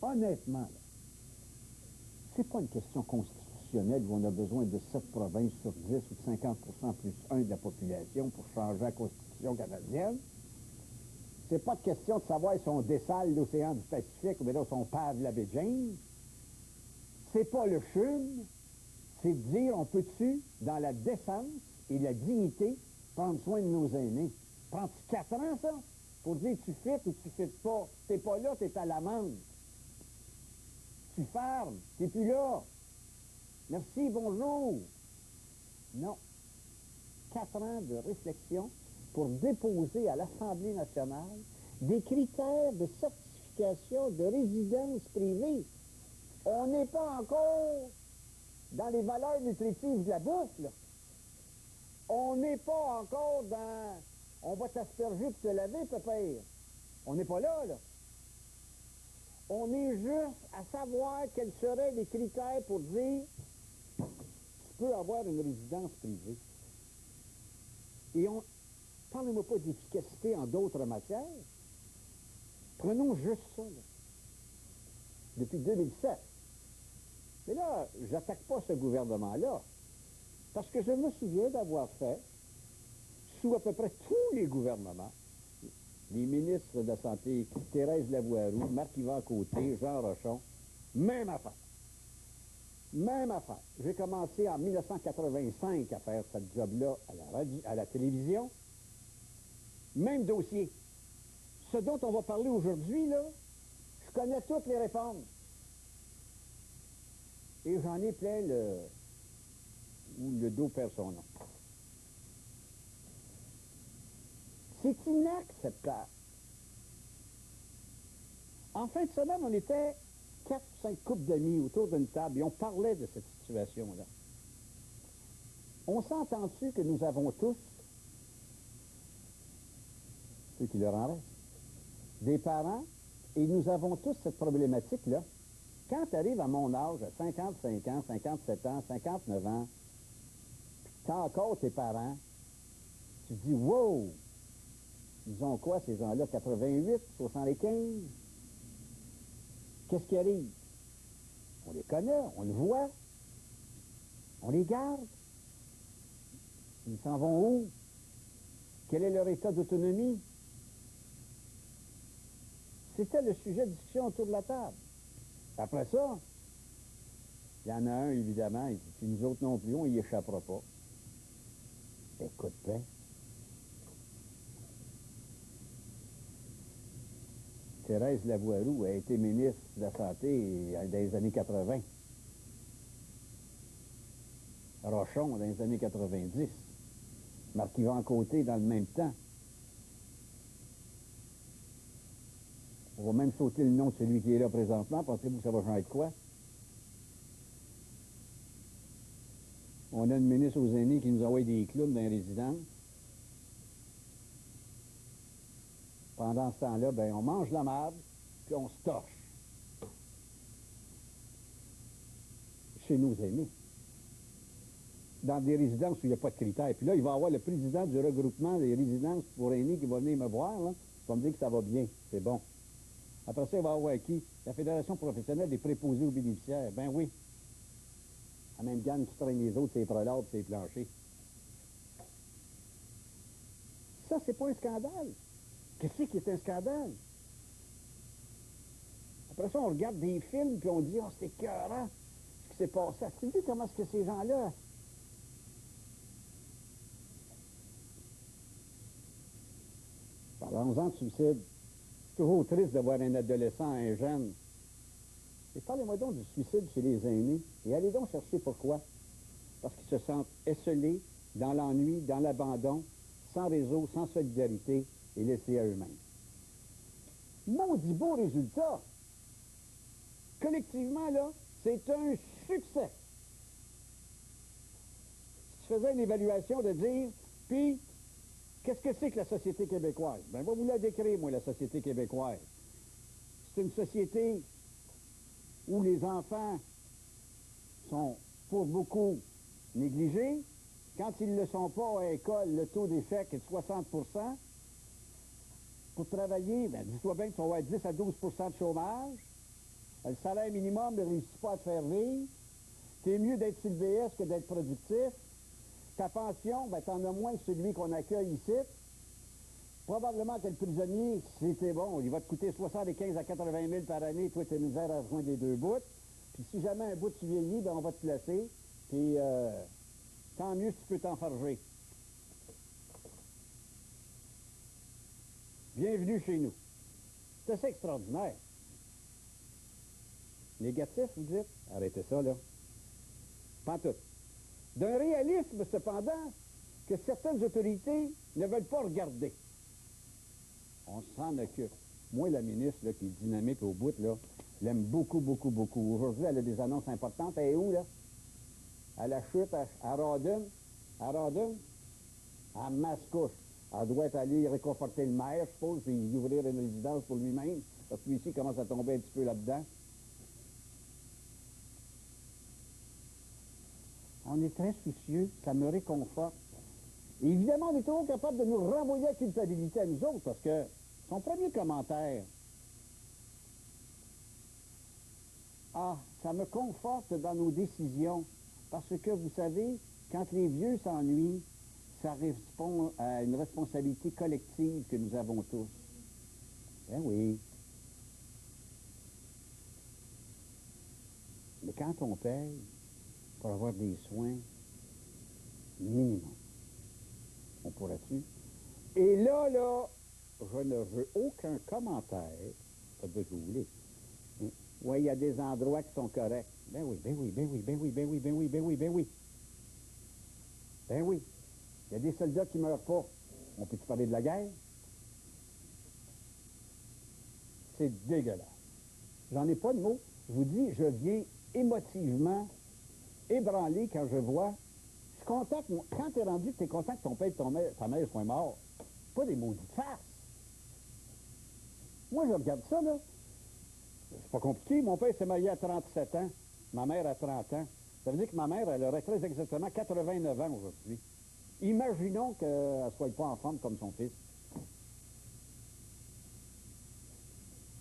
honnêtement, là, c'est pas une question constitutionnelle où on a besoin de 7 provinces sur 10 ou de 50% plus 1 de la population pour changer la Constitution canadienne. C'est pas de question de savoir si on dessale l'océan du Pacifique ou bien si on pave la baie James. C'est pas le CHUM. C'est de dire, on peut-tu, dans la décence et la dignité, prendre soin de nos aînés. Prends-tu 4 ans, ça, pour dire tu fites ou tu fites pas? T'es pas là, t'es à l'amende. Tu fermes, t'es plus là. Merci, bonjour. Non. 4 ans de réflexion pour déposer à l'Assemblée nationale des critères de certification de résidence privée. On n'est pas encore dans les valeurs nutritives de la bouffe, là. On n'est pas encore dans « on va t'asperger pour te laver, pépère ». On n'est pas là, là. On est juste à savoir quels seraient les critères pour dire « tu peux avoir une résidence privée ». Et parlez-moi pas d'efficacité en d'autres matières. Prenons juste ça, là. Depuis 2007. Mais là, j'attaque pas ce gouvernement-là. Parce que je me souviens d'avoir fait, sous à peu près tous les gouvernements, les ministres de la Santé, Thérèse Lavoie-Roux, Marc-Yvan Côté, Jean Rochon, même affaire. Même affaire. J'ai commencé en 1985 à faire ce job-là à la télévision. Même dossier. Ce dont on va parler aujourd'hui, là, je connais toutes les réponses. Et j'en ai plein où le dos perd son nom. C'est inacceptable. En fin de semaine, on était 4 ou 5 couples d'amis autour d'une table et on parlait de cette situation-là. On s'entend-tu que nous avons tous, ceux qui leur en restent, des parents, et nous avons tous cette problématique-là. Quand tu arrives à mon âge, à 55 ans, 57 ans, 59 ans, puis tu as encore tes parents, tu te dis, wow, ils ont quoi ces gens-là, 88, 75? Qu'est-ce qui arrive? On les connaît, on le voit, on les garde. Ils s'en vont où? Quel est leur état d'autonomie? C'était le sujet de discussion autour de la table. Après ça, il y en a un, évidemment, il dit, puis nous autres non plus, on y échappera pas. Écoute bien. Thérèse Lavoie-Roux a été ministre de la Santé dans les années 80. Rochon dans les années 90. Marc-Yvan Côté dans le même temps. On va même sauter le nom de celui qui est là présentement. Pensez-vous que ça va changer de quoi? On a une ministre aux aînés qui nous envoie des clowns dans les résidences. Pendant ce temps-là, ben, on mange la marde, puis on se torche. Chez nos aînés. Dans des résidences où il n'y a pas de critères. Puis là, il va y avoir le président du regroupement des résidences pour aînés qui va venir me voir, là. Il va me dire que ça va bien. C'est bon. Après ça, il va y avoir qui? La Fédération professionnelle des préposés aux bénéficiaires. Ben oui. La même gang qui traîne les autres, c'est les prolabes, c'est les planchers. Ça, c'est pas un scandale. Qu'est-ce qui est un scandale? Après ça, on regarde des films, puis on dit, oh, c'est écœurant, ce qui s'est passé. Tu sais comment est-ce que ces gens-là... Parlons-en de suicide. C'est toujours triste de voir un adolescent, un jeune. Et parlez-moi donc du suicide chez les aînés. Et allez donc chercher pourquoi. Parce qu'ils se sentent esselés, dans l'ennui, dans l'abandon, sans réseau, sans solidarité, et laissés à eux-mêmes. Maudit beau résultat! Collectivement, là, c'est un succès. Si tu faisais une évaluation de dire, puis, qu'est-ce que c'est que la société québécoise? Ben, je vais vous la décrire, moi, la société québécoise. C'est une société où les enfants sont, pour beaucoup, négligés. Quand ils ne le sont pas à l'école, le taux d'échec est de 60%. Pour travailler, ben, dis-toi bien que tu vas avoir 10 à 12% de chômage. Le salaire minimum ne réussit pas à te faire vivre. T'es mieux d'être sur le BS que d'être productif. Ta pension, ben, t'en as moins que celui qu'on accueille ici. Probablement que le prisonnier, si t'es bon, il va te coûter 75 à 80 000 par année. Toi, t'as misère à rejoindre les deux bouts. Puis si jamais un bout tu vieillis, ben, on va te placer. Puis tant mieux si tu peux t'enfarger. Bienvenue chez nous. C'est assez extraordinaire. Négatif, vous dites? Arrêtez ça, là. Pas tout. D'un réalisme, cependant, que certaines autorités ne veulent pas regarder. On s'en occupe. Moi, la ministre, là, qui est dynamique au bout, là, je l'aime beaucoup, beaucoup, beaucoup. Aujourd'hui, elle a des annonces importantes. Elle est où, là? À la chute, à Rawdon. À Rawdon? À Mascouche. Elle doit être allée réconforter le maire, je suppose, puis ouvrir une résidence pour lui-même. Parce que lui ici, il commence à tomber un petit peu là-dedans. On est très soucieux, ça me réconforte. Et évidemment, on est toujours capable de nous renvoyer la culpabilité à nous autres, parce que son premier commentaire, ah, ça me conforte dans nos décisions, parce que, vous savez, quand les vieux s'ennuient, ça répond à une responsabilité collective que nous avons tous. Ben oui. Mais quand on paye pour avoir des soins minimum, on pourrait-tu? Et là, je ne veux aucun commentaire. Faites ce que vous voulez. Oui, il y a des endroits qui sont corrects. Ben oui, ben oui, ben oui, ben oui, ben oui, ben oui, ben oui, ben oui. Ben oui. Il y a des soldats qui ne meurent pas. On peut-tu parler de la guerre? C'est dégueulasse. J'en ai pas de mots. Je vous dis, je viens émotivement ébranlé quand je vois. Je suis content que, quand tu es rendu que tu es content que ton père et ta mère soient morts, pas des maudites farces. Moi, je regarde ça, là. C'est pas compliqué. Mon père s'est marié à 37 ans. Ma mère à 30 ans. Ça veut dire que ma mère, elle aurait très exactement 89 ans aujourd'hui. Imaginons qu'elle ne soit pas en forme comme son fils.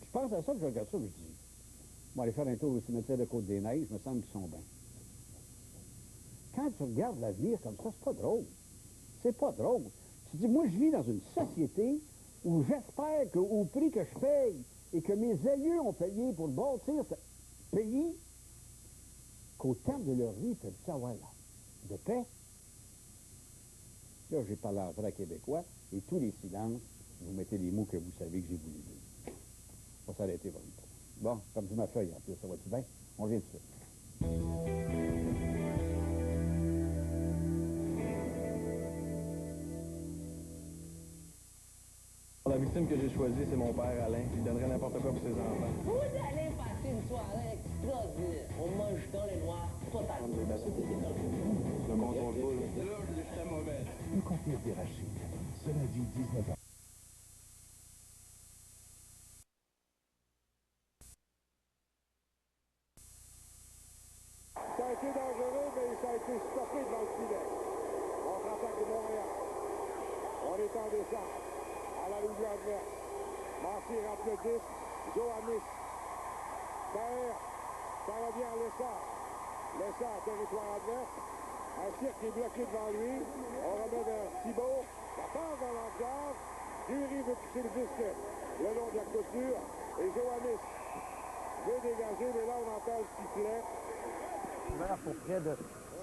Je pense à ça, que je regarde ça, je dis, on va aller faire un tour au cimetière de Côte-des-Neiges, il me semble qu'ils sont bien. Quand tu regardes l'avenir comme ça, c'est pas drôle. C'est pas drôle. Tu dis, moi, je vis dans une société où j'espère qu'au prix que je paye et que mes aïeux ont payé pour bâtir ce pays, qu'au terme de leur vie, ils peuvent savoir là, de paix. Là, j'ai parlé en vrai québécois, et tous les silences, vous mettez les mots que vous savez que j'ai voulu dire. On va s'arrêter vraiment. Bon, comme dit ma feuille, en plus, ça va-tu bien? On vient de suite. La victime que j'ai choisie, c'est mon père, Alain. Il donnerait n'importe quoi pour ses enfants. Vous allez passer une soirée extraordinaire. On mange dans les noirs, totalement. Le contrôle pas, là. Là, j'étais mauvais. Le Comté des Rachides. Cela dit 19 ans. Ça a été dangereux, mais ça a été stoppé devant le filet. Contre-attaque de Montréal. On est en descente. À la ligne adverse. Marcy rate le disque. Johannis. Terre. Ça revient à Lessard. Lessard, territoire adverse. Un cirque est bloqué devant lui. On remet vers Thibault. Ça passe dans l'enclave. Dury veut pousser le disque le long de la clôture. Et Johannis veut dégager, mais là, on entend le sifflet. Pour près de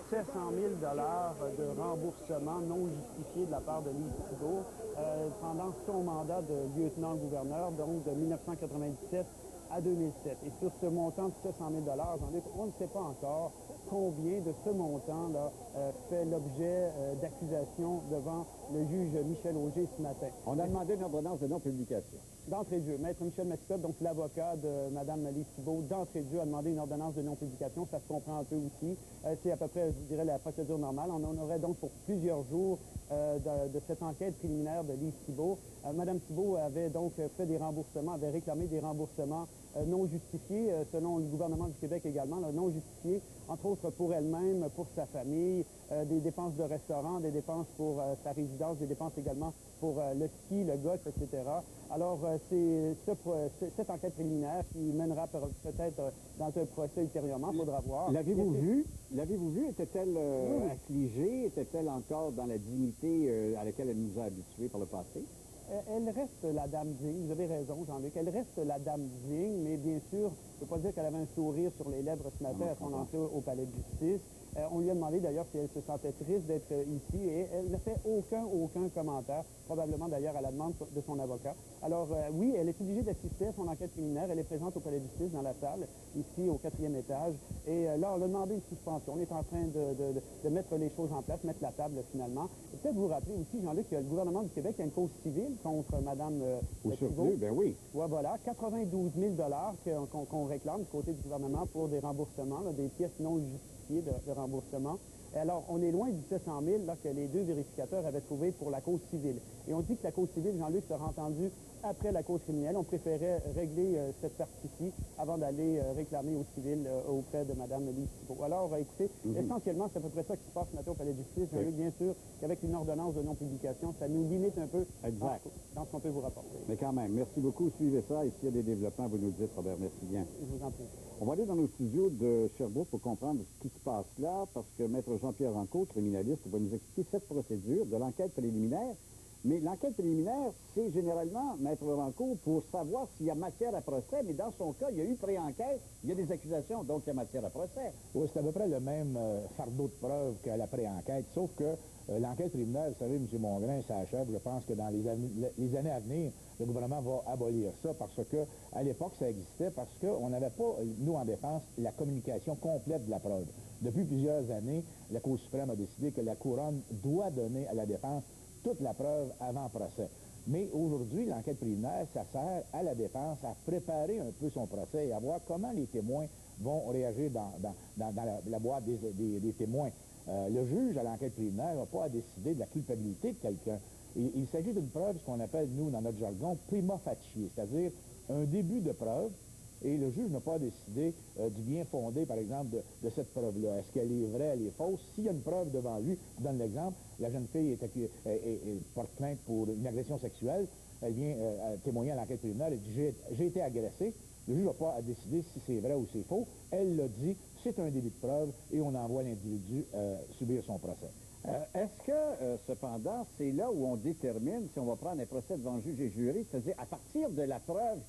700 000 de remboursement non justifié de la part de Lise Thibault pendant son mandat de lieutenant-gouverneur, donc de 1997 à 2007. Et sur ce montant de 700 000 Jean-Luc, on ne sait pas encore combien de ce montant-là fait l'objet d'accusations devant le juge Michel Auger ce matin. On a demandé une ordonnance de non-publication. D'entrée de jeu, Maître Michel Mascotte, donc l'avocat de Mme Lise Thibault, d'entrée de jeu a demandé une ordonnance de non-publication. Ça se comprend un peu aussi. C'est à peu près, je dirais, la procédure normale. On en aurait donc pour plusieurs jours de cette enquête préliminaire de Lise Thibault. Mme Thibault avait donc fait des remboursements, avait réclamé des remboursements non justifiés, selon le gouvernement du Québec également, là, non justifiés, entre autres pour elle-même, pour sa famille, des dépenses de restaurant, des dépenses pour sa résidence, des dépenses également pour le ski, le golf, etc. Alors, c'est cette enquête préliminaire qui mènera peut-être dans un procès ultérieurement, il faudra voir. L'avez-vous vu? L'avez-vous vu? Était-elle affligée? Était-elle encore dans la dignité à laquelle elle nous a habitués par le passé? Elle reste la dame digne, vous avez raison, Jean-Luc, elle reste la dame digne, mais bien sûr, je ne peux pas dire qu'elle avait un sourire sur les lèvres ce matin à son entrée au palais de justice. On lui a demandé d'ailleurs si elle se sentait triste d'être ici et elle n'a fait aucun commentaire, probablement d'ailleurs à la demande de son avocat. Alors oui, elle est obligée d'assister à son enquête préliminaire, elle est présente au palais de justice dans la salle, ici au 4e étage, et là on a demandé une suspension. On est en train de mettre les choses en place, mettre la table finalement. Peut-être vous rappeler aussi, Jean-Luc, que le gouvernement du Québec a une cause civile contre Mme Thibault. Ben oui. Ouais, voilà, 92 000 qu'on réclame du côté du gouvernement pour des remboursements, là, des pièces non justifiées de remboursement. Alors, on est loin du 700 000 là, que les deux vérificateurs avaient trouvé pour la cause civile. Et on dit que la cause civile, Jean-Luc, sera entendue après la cause criminelle. On préférait régler cette partie-ci avant d'aller réclamer au civil auprès de Mme Lise Thibault. Alors, écoutez, essentiellement, c'est à peu près ça qui se passe ce matin au Palais de justice. Jean-Luc, bien sûr, qu'avec une ordonnance de non-publication, ça nous limite un peu dans ce qu'on peut vous rapporter. Mais quand même, merci beaucoup. Suivez ça. Et s'il y a des développements, vous nous le dites, Robert. Merci bien. Je vous en prie. On va aller dans nos studios de Sherbrooke pour comprendre ce qui se passe là, parce que Maître Jean-Pierre Rancourt, criminaliste, va nous expliquer cette procédure de l'enquête préliminaire. Mais l'enquête préliminaire, c'est généralement, Maître Rancourt, pour savoir s'il y a matière à procès, mais dans son cas, il y a eu pré-enquête, il y a des accusations, donc il y a matière à procès. Oui, c'est à peu près le même fardeau de preuve que la pré-enquête, sauf que l'enquête préliminaire, vous savez, M. Mongrain, ça achève. Je pense que dans les années à venir, le gouvernement va abolir ça parce que à l'époque, ça existait parce qu'on n'avait pas, nous, en défense, la communication complète de la preuve. Depuis plusieurs années, la Cour suprême a décidé que la Couronne doit donner à la défense toute la preuve avant procès. Mais aujourd'hui, l'enquête préliminaire, ça sert à la défense à préparer un peu son procès et à voir comment les témoins vont réagir dans la boîte des témoins. Le juge, à l'enquête préliminaire, n'a pas à décider de la culpabilité de quelqu'un. Il s'agit d'une preuve, ce qu'on appelle, nous, dans notre jargon, prima facie, c'est-à-dire un début de preuve, et le juge n'a pas à décider du bien fondé, par exemple, de cette preuve-là. Est-ce qu'elle est vraie, elle est fausse? S'il y a une preuve devant lui, je donne l'exemple, la jeune fille porte plainte pour une agression sexuelle, elle vient témoigner à l'enquête préliminaire, elle dit « j'ai été agressée ». Le juge n'a pas à décider si c'est vrai ou c'est faux. Elle l'a dit, c'est un début de preuve et on envoie l'individu subir son procès. Est-ce que, cependant, c'est là où on détermine si on va prendre un procès devant juge et jury, c'est-à-dire à partir de la preuve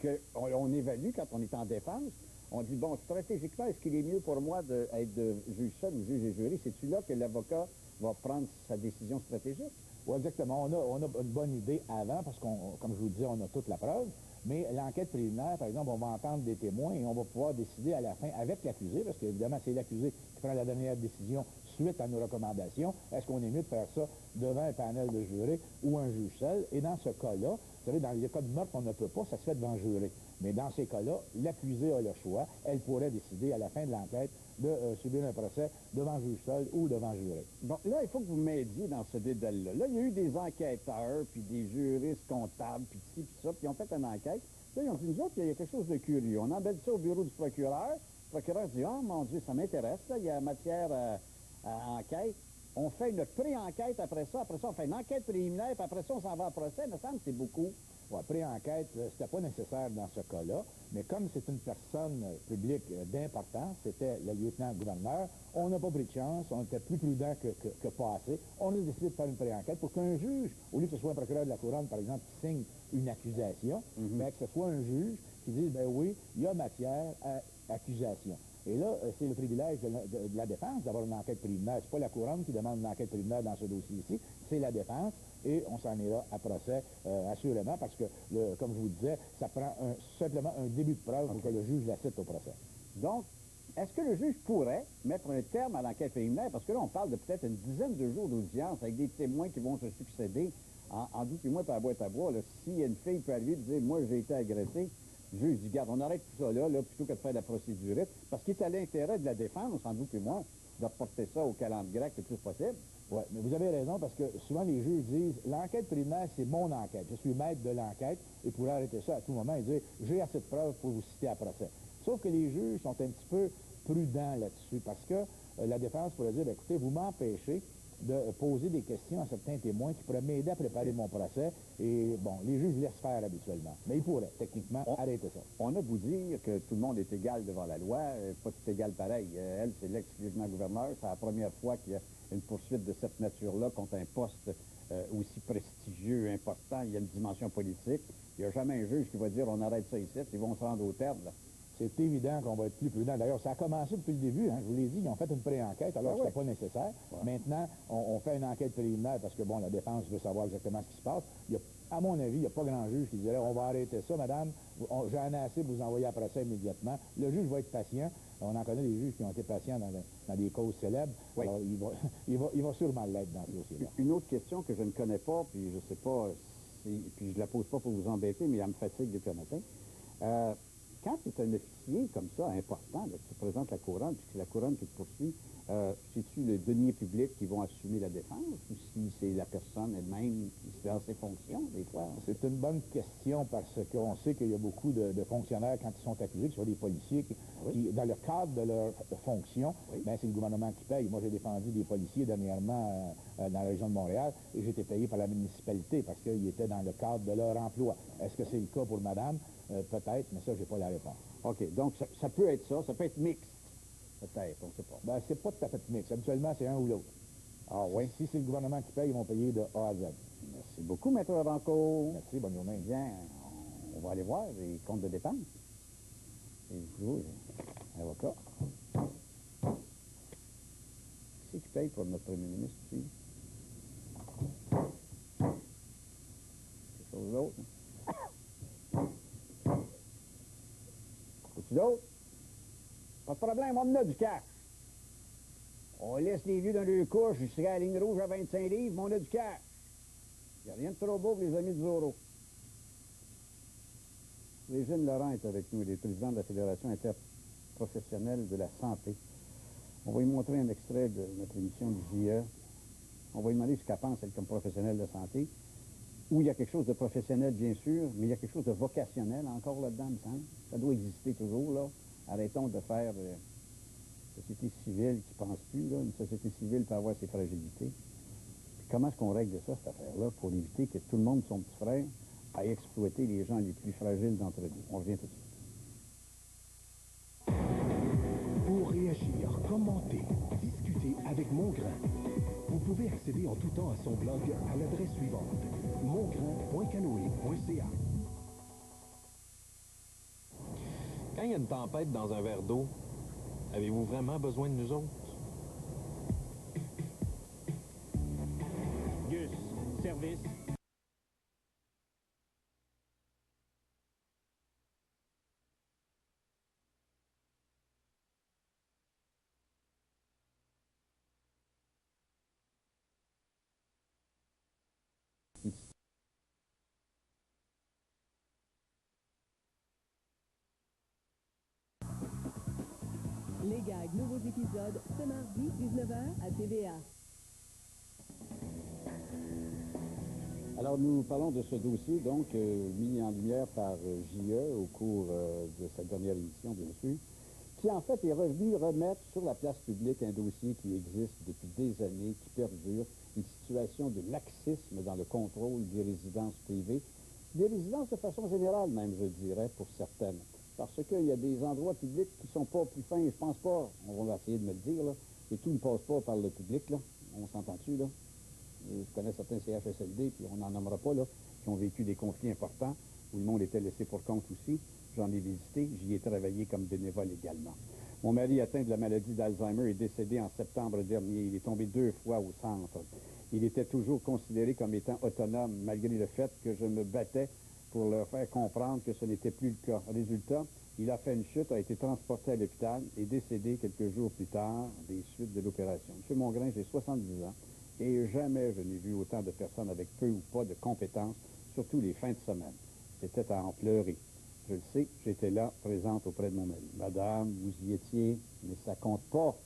qu'on évalue quand on est en défense, on dit, bon, stratégiquement, est-ce qu'il est mieux pour moi d'être de juge seul ou juge et jury? C'est-tu là que l'avocat va prendre sa décision stratégique? Oui, exactement. On a une bonne idée avant, parce qu'on, comme je vous le disais, on a toute la preuve. Mais l'enquête préliminaire, par exemple, on va entendre des témoins et on va pouvoir décider à la fin avec l'accusé, parce qu'évidemment, c'est l'accusé qui prend la dernière décision suite à nos recommandations. Est-ce qu'on est mieux de faire ça devant un panel de jurés ou un juge seul? Et dans ce cas-là, vous savez, dans les cas de meurtre, on ne peut pas, ça se fait devant juré. Mais dans ces cas-là, l'accusé a le choix. Elle pourrait décider à la fin de l'enquête de subir un procès devant juge seul ou devant juré. Bon, là, il faut que vous m'aidiez dans ce dédale-là. Là, il y a eu des enquêteurs, puis des juristes comptables, puis ci, puis ça, puis ils ont fait une enquête. Là, ils ont dit, nous autres, il y a quelque chose de curieux. On embête ça au bureau du procureur. Le procureur dit, ah, mon Dieu, ça m'intéresse, là, il y a matière à enquête. On fait une pré-enquête après ça on fait une enquête préliminaire, puis après ça, on s'en va en procès. Il me semble que c'est beaucoup. Ouais, pré-enquête, c'était pas nécessaire dans ce cas-là, mais comme c'est une personne publique d'importance, c'était le lieutenant-gouverneur, on n'a pas pris de chance, on était plus prudent que pas assez. On a décidé de faire une pré-enquête pour qu'un juge, au lieu que ce soit un procureur de la Couronne, par exemple, qui signe une accusation, mais que ce soit un juge qui dise, ben oui, il y a matière à accusation. Et là, c'est le privilège de la défense d'avoir une enquête préliminaire. C'est pas la Couronne qui demande une enquête préliminaire dans ce dossier-ci, c'est la défense, et on s'en ira à procès, assurément, parce que, comme je vous disais, ça prend simplement un début de preuve pour que le juge la cite au procès. Donc, est-ce que le juge pourrait mettre un terme à l'enquête préliminaire? Parce que là, on parle de peut-être une dizaine de jours d'audience avec des témoins qui vont se succéder. En doute, moi, par boîte à bois, si une fille peut arriver et dire, moi, j'ai été agressé, le juge dit, garde, on arrête tout ça là, plutôt que de faire la procédurite, parce qu'il est à l'intérêt de la défense, en doute et moi, de reporter ça au calendrier grec le plus possible. Oui, mais vous avez raison, parce que souvent les juges disent, l'enquête préliminaire, c'est mon enquête. Je suis maître de l'enquête, et pour arrêter ça à tout moment, ils disent, j'ai assez de preuves pour vous citer à procès. Sauf que les juges sont un petit peu prudents là-dessus, parce que la défense pourrait dire, écoutez, vous m'empêchez de poser des questions à certains témoins qui pourraient m'aider à préparer mon procès, et bon, les juges laissent faire habituellement. Mais ils pourraient, techniquement, arrêter ça. On a beau dire que tout le monde est égal devant la loi, pas tout égal pareil. Elle, c'est l'ex-lieutenant-gouverneur, c'est la première fois qu'il y a une poursuite de cette nature-là contre un poste aussi prestigieux, important. Il y a une dimension politique. Il n'y a jamais un juge qui va dire on arrête ça ici, ils vont se rendre au terme. Là. C'est évident qu'on va être plus prudent. D'ailleurs, ça a commencé depuis le début. Hein. Je vous l'ai dit, ils ont fait une pré-enquête, alors que c'était pas nécessaire. Ouais. Maintenant, on fait une enquête préliminaire parce que, bon, la défense veut savoir exactement ce qui se passe. À mon avis, il n'y a pas grand juge qui dirait on va arrêter ça, madame, j'en ai assez, vous envoyez après ça immédiatement. Le juge va être patient. On en connaît des juges qui ont été patients dans des causes célèbres. Oui. Alors, il va sûrement l'être dans ce dossier-là. Une autre question que je ne connais pas, puis je ne sais pas puis je la pose pas pour vous embêter, mais elle me fatigue depuis un matin. Quand tu es un officier comme ça, important, là, tu présentes la couronne, puis c'est la couronne qui te poursuit, c'est-tu le denier public qui vont assumer la défense, ou si c'est la personne elle-même qui se fait dans ses fonctions, des fois? C'est une bonne question, parce qu'on sait qu'il y a beaucoup de fonctionnaires, quand ils sont accusés, que ce soit des policiers, qui dans le cadre de leur fonction, ben, c'est le gouvernement qui paye. Moi, j'ai défendu des policiers dernièrement dans la région de Montréal, et j'ai été payé par la municipalité, parce qu'ils étaient dans le cadre de leur emploi. Est-ce que c'est le cas pour madame? Peut-être, mais ça, j'ai pas la réponse. OK, donc ça peut être ça peut être mixte. Peut-être, on ne sait pas. Ben, c'est pas tout à fait mixte. Habituellement, c'est un ou l'autre. Ah oui? Si c'est le gouvernement qui paye, ils vont payer de A à Z. Merci beaucoup, Maître Ranco. Merci, bonne journée. Bien, on va aller voir les comptes de dépenses. Et vous, avocat. Qui c'est qui paye pour notre premier ministre ici? Quelque chose d'autre? Quelque d'autre? Pas de problème, on en a du cash. On laisse les vieux dans deux couches, je serai à la ligne rouge à 25 livres, mais on a du cash. Il n'y a rien de trop beau pour les amis de Zorro. Régine Laurent est avec nous, il est président de la Fédération interprofessionnelle de la santé. On va lui montrer un extrait de notre émission du JE. On va lui demander ce qu'elle pense, elle, comme professionnelle de santé. Où il y a quelque chose de professionnel, bien sûr, mais il y a quelque chose de vocationnel encore là-dedans, il me semble. Ça doit exister toujours, là. Arrêtons de faire une société civile qui ne pense plus, là. Une société civile peut avoir ses fragilités. Puis comment est-ce qu'on règle ça, cette affaire-là, pour éviter que tout le monde, son petit frère, aille exploiter les gens les plus fragiles d'entre nous? On revient tout de suite. Pour réagir, commenter, discuter avec Mongrain, vous pouvez accéder en tout temps à son blog à l'adresse suivante, mongrain.canoë.ca. Quand il y a une tempête dans un verre d'eau, avez-vous vraiment besoin de nous autres? Gus, service. Les gags, nouveaux épisodes, ce mardi, 19h à TVA. Alors, nous parlons de ce dossier, donc, mis en lumière par JE au cours de sa dernière émission, bien sûr, qui, en fait, est revenu remettre sur la place publique un dossier qui existe depuis des années, qui perdure, une situation de laxisme dans le contrôle des résidences privées, des résidences de façon générale, même, je dirais, pour certaines. Parce qu'il y a des endroits publics qui sont pas plus fins, je pense pas, on va essayer de me le dire, là, et tout ne passe pas par le public, là, on s'entend-tu, là? Et je connais certains CHSLD, puis on n'en nommera pas, là, qui ont vécu des conflits importants, où le monde était laissé pour compte aussi. J'en ai visité, j'y ai travaillé comme bénévole également. Mon mari, atteint de la maladie d'Alzheimer, est décédé en septembre dernier. Il est tombé 2 fois au centre. Il était toujours considéré comme étant autonome, malgré le fait que je me battais pour leur faire comprendre que ce n'était plus le cas. Résultat, il a fait une chute, a été transporté à l'hôpital et décédé quelques jours plus tard des suites de l'opération. M. Mongrain, j'ai 70 ans et jamais je n'ai vu autant de personnes avec peu ou pas de compétences, surtout les fins de semaine. C'était à en pleurer. Je le sais, j'étais là, présente auprès de mon mari. Madame, vous y étiez, mais ça compte pas.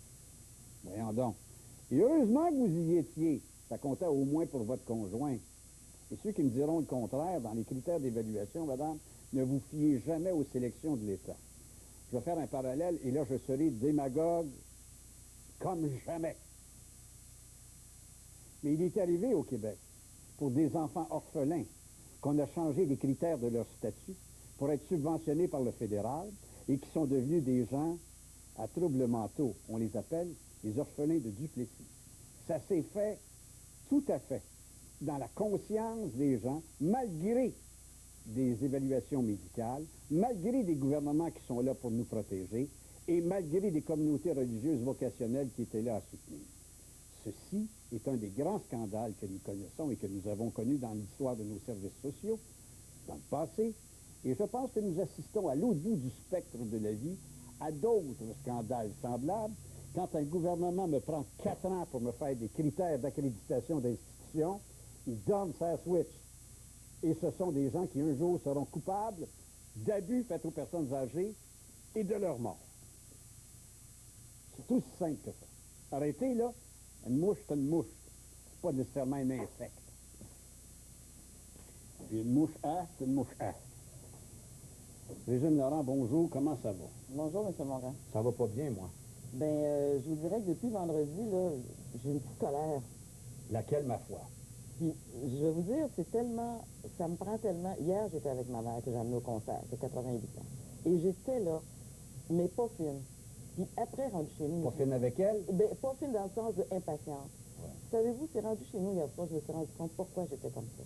Voyons donc. Et heureusement que vous y étiez. Ça comptait au moins pour votre conjoint. Et ceux qui me diront le contraire, dans les critères d'évaluation, madame, ne vous fiez jamais aux sélections de l'État. Je vais faire un parallèle, et là, je serai démagogue comme jamais. Mais il est arrivé au Québec, pour des enfants orphelins, qu'on a changé les critères de leur statut pour être subventionnés par le fédéral et qui sont devenus des gens à troubles mentaux. On les appelle les orphelins de Duplessis. Ça s'est fait tout à fait dans la conscience des gens, malgré des évaluations médicales, malgré des gouvernements qui sont là pour nous protéger et malgré des communautés religieuses vocationnelles qui étaient là à soutenir. Ceci est un des grands scandales que nous connaissons et que nous avons connus dans l'histoire de nos services sociaux, dans le passé, et je pense que nous assistons à l'autre bout du spectre de la vie à d'autres scandales semblables. Quand un gouvernement me prend 4 ans pour me faire des critères d'accréditation d'institutions, il donne sa switch. Et ce sont des gens qui un jour seront coupables d'abus faits aux personnes âgées et de leur mort. C'est aussi simple que ça. Arrêtez, là. Une mouche, c'est une mouche. C'est pas nécessairement un insecte. Puis une mouche A, c'est une mouche A. Régine Laurent, bonjour, comment ça va? Bonjour, M. Morin. Ça va pas bien, moi. Je vous dirais que depuis vendredi, là, j'ai une petite colère. Laquelle, ma foi? Puis, je vais vous dire, c'est tellement, ça me prend tellement. Hier, j'étais avec ma mère que j'ai amenée au concert, j'ai 88 ans. Et j'étais là, mais pas fine. Puis après, rendu chez nous... Pas fine avec elle? Ben, pas fine dans le sens de impatience. Ouais. Savez-vous, c'est rendu chez nous hier soir, je me suis rendu compte pourquoi j'étais comme ça.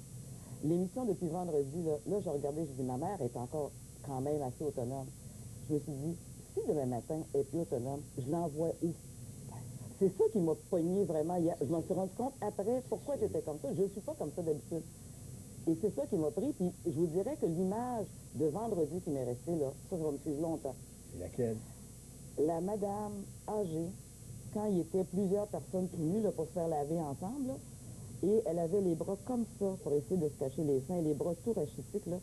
L'émission depuis vendredi, là je regardais, je dis, ma mère est encore quand même assez autonome. Je me suis dit, si demain matin elle est plus autonome, je l'envoie où? C'est ça qui m'a pogné vraiment hier. Je m'en suis rendu compte après pourquoi j'étais comme ça. Je ne suis pas comme ça d'habitude. Et c'est ça qui m'a pris. Puis je vous dirais que l'image de vendredi qui m'est restée là, ça va me suivre longtemps. C'est laquelle? La madame âgée, quand il y était plusieurs personnes tout nues là, pour se faire laver ensemble, là, et elle avait les bras comme ça pour essayer de se cacher les seins, les bras tout rachitiques, là.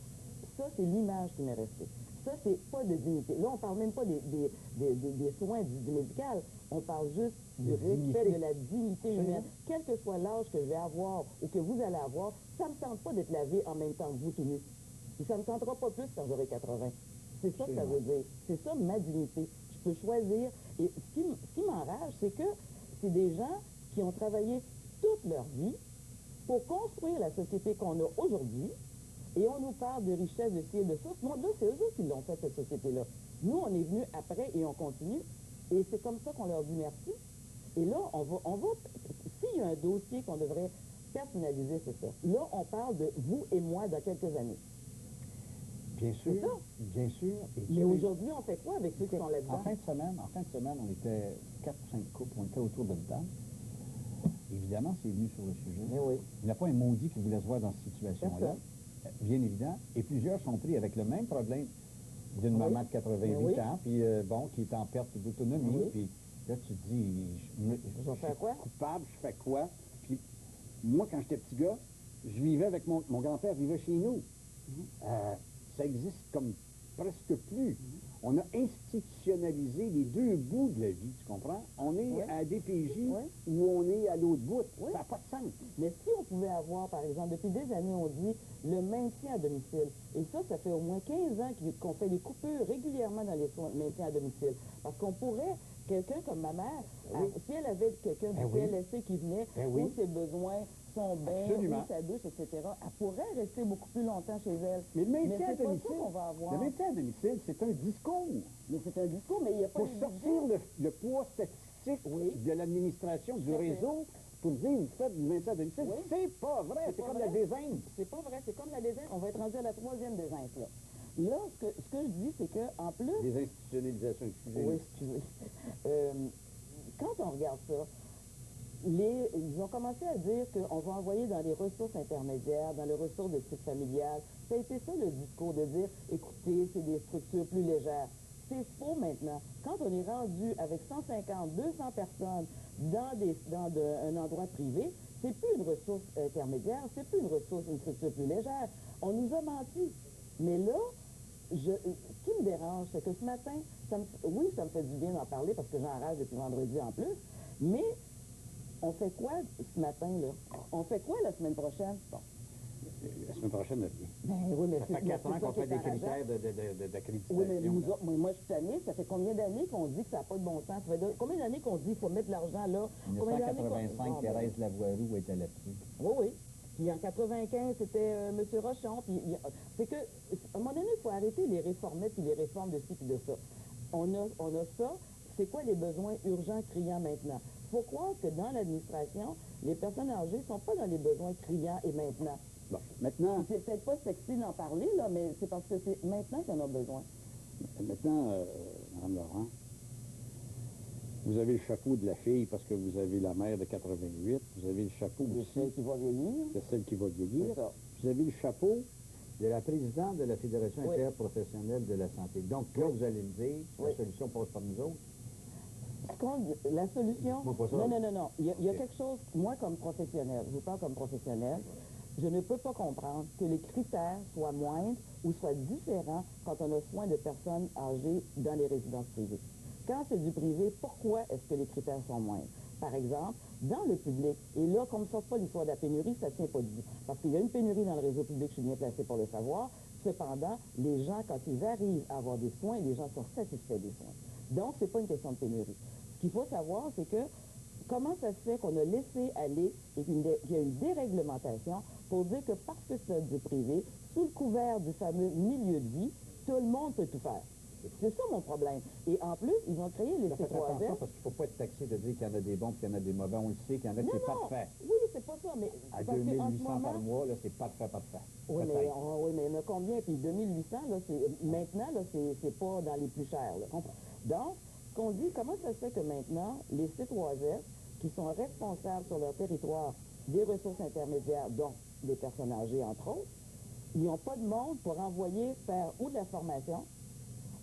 Ça, c'est l'image qui m'est restée. Ça, c'est pas de dignité. Là, on parle même pas des soins du médical. On parle juste du respect de la dignité humaine. Quel que soit l'âge que je vais avoir ou que vous allez avoir, ça me tente pas d'être lavé en même temps que vous tout nu. Puis ça me tentera pas plus quand j'aurai 80. C'est ça que ça veut dire. C'est ça ma dignité. Je peux choisir. Et ce qui m'enrage, c'est que c'est des gens qui ont travaillé toute leur vie pour construire la société qu'on a aujourd'hui. Et on nous parle de richesse, de ci et de ça. Ce monde-là, c'est eux autres qui l'ont fait, cette société-là. Nous, on est venus après et on continue. Et c'est comme ça qu'on leur dit merci. Et là, on va s'il y a un dossier qu'on devrait personnaliser, c'est ça. Là, on parle de vous et moi dans quelques années. Bien sûr, bien sûr. Mais aujourd'hui, on fait quoi avec ceux qui sont là-dedans? En fin de semaine, on était 4 ou 5 couples, on était autour de table. Évidemment, c'est venu sur le sujet. Mais oui. Il n'y a pas un maudit qui voulait se voir dans cette situation-là. Bien évident. Et plusieurs sont pris avec le même problème d'une maman de 88 ans, puis bon, qui est en perte d'autonomie. Puis là, tu te dis, je suis coupable, je fais quoi? Puis moi, quand j'étais petit gars, je vivais avec mon grand-père, vivait chez nous. Ça existe comme presque plus. On a institutionnalisé les deux bouts de la vie, tu comprends? On est à DPJ ou on est à l'autre bout. Ça n'a pas de sens. Mais si on pouvait avoir, par exemple, depuis des années, on dit le maintien à domicile. Et ça fait au moins 15 ans qu'on fait des coupures régulièrement dans les soins de maintien à domicile. Parce qu'on pourrait, quelqu'un comme ma mère, si elle avait quelqu'un du CLSC qui venait, où ses besoins, son bain, ou sa douche, etc., elle pourrait rester beaucoup plus longtemps chez elle. Mais le maintien à domicile, qu'on va avoir. Le maintien à domicile, c'est un discours. Mais c'est un discours, mais il n'y a pas pour sortir le poids statistique de l'administration du réseau, pour dire, vous faites du maintien à domicile, c'est pas vrai, c'est comme la désingue. C'est pas vrai, c'est comme la désingue. On va être rendu à la 3e désingue, là. Là, ce que je dis, c'est qu'en plus... Des institutionnalisations, excusez-moi. Oui, excusez. Quand on regarde ça, ils ont commencé à dire qu'on va envoyer dans les ressources intermédiaires, dans les ressources de type familial. Ça a été ça le discours, de dire, écoutez, c'est des structures plus légères. C'est faux maintenant. Quand on est rendu avec 150, 200 personnes dans un endroit privé, c'est plus une ressource intermédiaire, c'est plus une structure plus légère. On nous a menti. Mais là, ce qui me dérange, c'est que ce matin, ça me fait du bien d'en parler parce que j'en rage depuis vendredi en plus, mais On fait quoi ce matin, là? On fait quoi la semaine prochaine? Bon. La semaine prochaine, rien. Ben oui, mais Ça fait 4 ans qu'on fait des critères d'accréditation. Oui, mais moi, je suis tannée. Ça fait combien d'années qu'on dit que ça n'a pas de bon sens? Ça fait combien d'années qu'on dit qu'il faut mettre de l'argent là? En 1985, Thérèse Lavoie-Roux était là-dessus. Oui, oui. Puis en 95, c'était M. Rochon. Puis c'est que, à un moment donné, il faut arrêter les réformettes puis les réformes de ci puis de ça. On a ça. C'est quoi les besoins urgents, criants maintenant? Il faut croire que dans l'administration, les personnes âgées ne sont pas dans les besoins criants et maintenant. Bon, maintenant... C'est peut-être pas sexy d'en parler, là, mais c'est parce que c'est maintenant qu'on a besoin. Maintenant, Mme Laurent, vous avez le chapeau de la fille parce que vous avez la mère de 88, vous avez le chapeau de aussi... celle qui va vieillir. De celle qui va vieillir. C'est ça. Vous avez le chapeau de la présidente de la Fédération interprofessionnelle de la santé. Donc là, vous allez me dire, la solution passe par nous autres. La solution... Non. Il y a quelque chose, moi comme professionnel, je vous parle comme professionnel, je ne peux pas comprendre que les critères soient moindres ou soient différents quand on a soin de personnes âgées dans les résidences privées. Quand c'est du privé, pourquoi est-ce que les critères sont moindres? Par exemple, dans le public, et là, comme ça, pas l'histoire de la pénurie, ça ne tient pas debout. Parce qu'il y a une pénurie dans le réseau public, je suis bien placé pour le savoir. Cependant, les gens, quand ils arrivent à avoir des soins, les gens sont satisfaits des soins. Donc, ce n'est pas une question de pénurie. Ce qu'il faut savoir, c'est que comment ça se fait qu'on a laissé aller et qu'il y a une déréglementation pour dire que parce que c'est du privé, sous le couvert du fameux milieu de vie, tout le monde peut tout faire. C'est ça mon problème. Et en plus, ils ont créé les C3S. Faites attention parce qu'il ne faut pas être taxé de dire qu'il y en a des bons et qu'il y en a des mauvais. On le sait qu'il y en a qui c'est parfait. Oui, c'est pas ça, mais... À 2800 par mois, là, c'est parfait. Oui, mais il y en a combien? Puis 2800, là, maintenant, là, c'est pas dans les plus chers. Là. Donc, ce qu'on dit, comment ça se fait que maintenant, les C3S, qui sont responsables sur leur territoire des ressources intermédiaires, dont des personnes âgées, entre autres, ils n'ont pas de monde pour envoyer faire ou de la formation,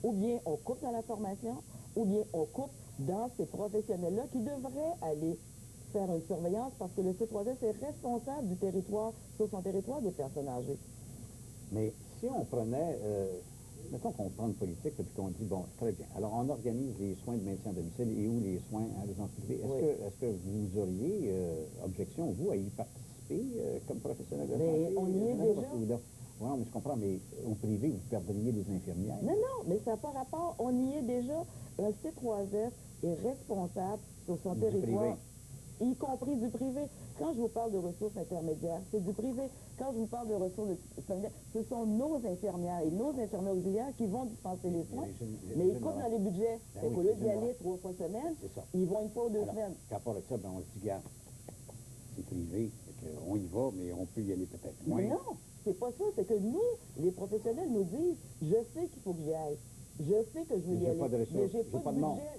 ou bien on coupe dans la formation, ou bien on coupe dans ces professionnels-là qui devraient aller faire une surveillance parce que le C3S est responsable du territoire, sur son territoire, des personnes âgées. Mais si on prenait, mettons qu'on prend une politique et qu'on dit, bon, très bien, alors on organise les soins de maintien à domicile et ou les soins à résidence privée. Est-ce que vous auriez objection, vous, à y participer comme professionnel de santé? Mais on y est déjà. Oui, mais je comprends, mais au privé, vous perdriez des infirmières. Non, mais ça n'a pas rapport. On y est déjà. Un C3S est responsable sur son territoire, y compris du privé. Quand je vous parle de ressources intermédiaires, c'est du privé. Quand je vous parle de ressources familiales, ce sont nos infirmières et nos infirmières auxiliaires qui vont dispenser les soins. Mais ils coupent dans les budgets. Au lieu d'y aller 3 fois semaine, ils vont 1 fois ou 2 semaines. Par rapport à ça, on se dit, garde, c'est privé, on y va, mais on peut y aller peut-être moins. Mais non, c'est pas ça. C'est que nous, les professionnels, nous disent, je sais qu'il faut que j'y aille. Je sais que je veux y aller, mais j'ai pas de budget,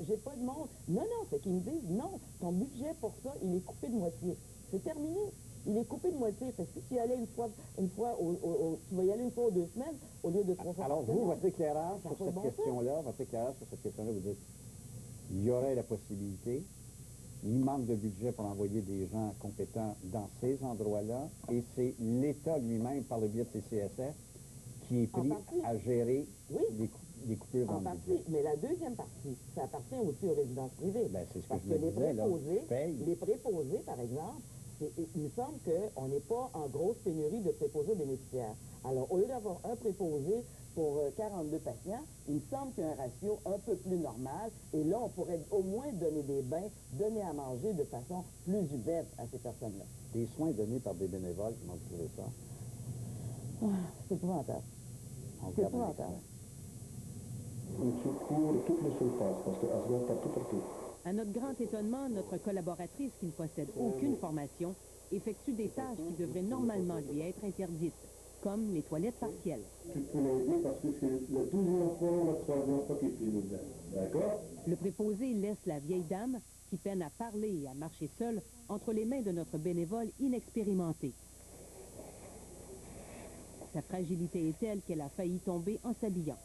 j'ai pas de monde. Non, c'est qu'ils me disent, non, ton budget pour ça, il est coupé de moitié. C'est terminé. Il est coupé de moitié. Fait que si tu y allais tu vas y aller 1 fois ou 2 semaines, au lieu de 3 fois. Alors vous, votre éclairage sur cette question-là, vous dites, il y aurait la possibilité, il manque de budget pour envoyer des gens compétents dans ces endroits-là, et c'est l'État lui-même, par le biais de ses CSF, qui est pris à gérer les coupures dans le budget. Mais la deuxième partie, ça appartient aussi aux résidences privées. Ben, c'est ce que parce je me disais, les préposés, par exemple, il me semble qu'on n'est pas en grosse pénurie de préposés bénéficiaires. Alors, au lieu d'avoir un préposé pour 42 patients, il me semble qu'il y a un ratio un peu plus normal. Et là, on pourrait au moins donner des bains, donner à manger de façon plus humaine à ces personnes-là. Des soins donnés par des bénévoles, comment vous trouvez ça? C'est épouvantable. C'est épouvantable. À notre grand étonnement, notre collaboratrice, qui ne possède aucune formation, effectue des tâches qui devraient normalement lui être interdites, comme les toilettes partielles. Le préposé laisse la vieille dame, qui peine à parler et à marcher seule, entre les mains de notre bénévole inexpérimenté. Sa fragilité est telle qu'elle a failli tomber en s'habillant.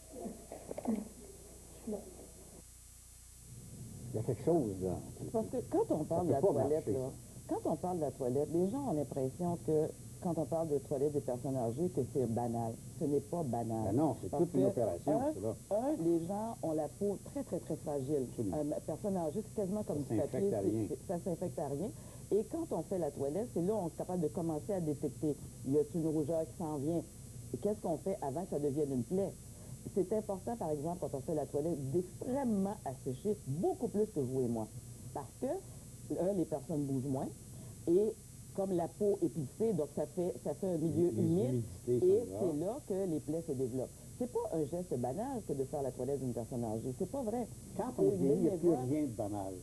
Il y a quelque chose, là. Parce que quand on parle de la toilette, là, quand on parle de la toilette, les gens ont l'impression que quand on parle de toilette des personnes âgées, que c'est banal. Ce n'est pas banal. Ben non, c'est toute une opération, ça. Les gens ont la peau très, très, très fragile. Personne âgée, c'est quasiment comme du papier. Ça s'infecte à rien. Et quand on fait la toilette, c'est là où on est capable de commencer à détecter. Y a-t-il une rougeur qui s'en vient? Et qu'est-ce qu'on fait avant que ça devienne une plaie? C'est important, par exemple, quand on fait la toilette, d'extrêmement assécher, beaucoup plus que vous et moi. Parce que, les personnes bougent moins, et comme la peau est plissée, donc ça fait un milieu humide, et c'est là que les plaies se développent. C'est pas un geste banal que de faire la toilette d'une personne âgée, c'est pas vrai. Quand on vieillit, il n'y a plus rien de banal.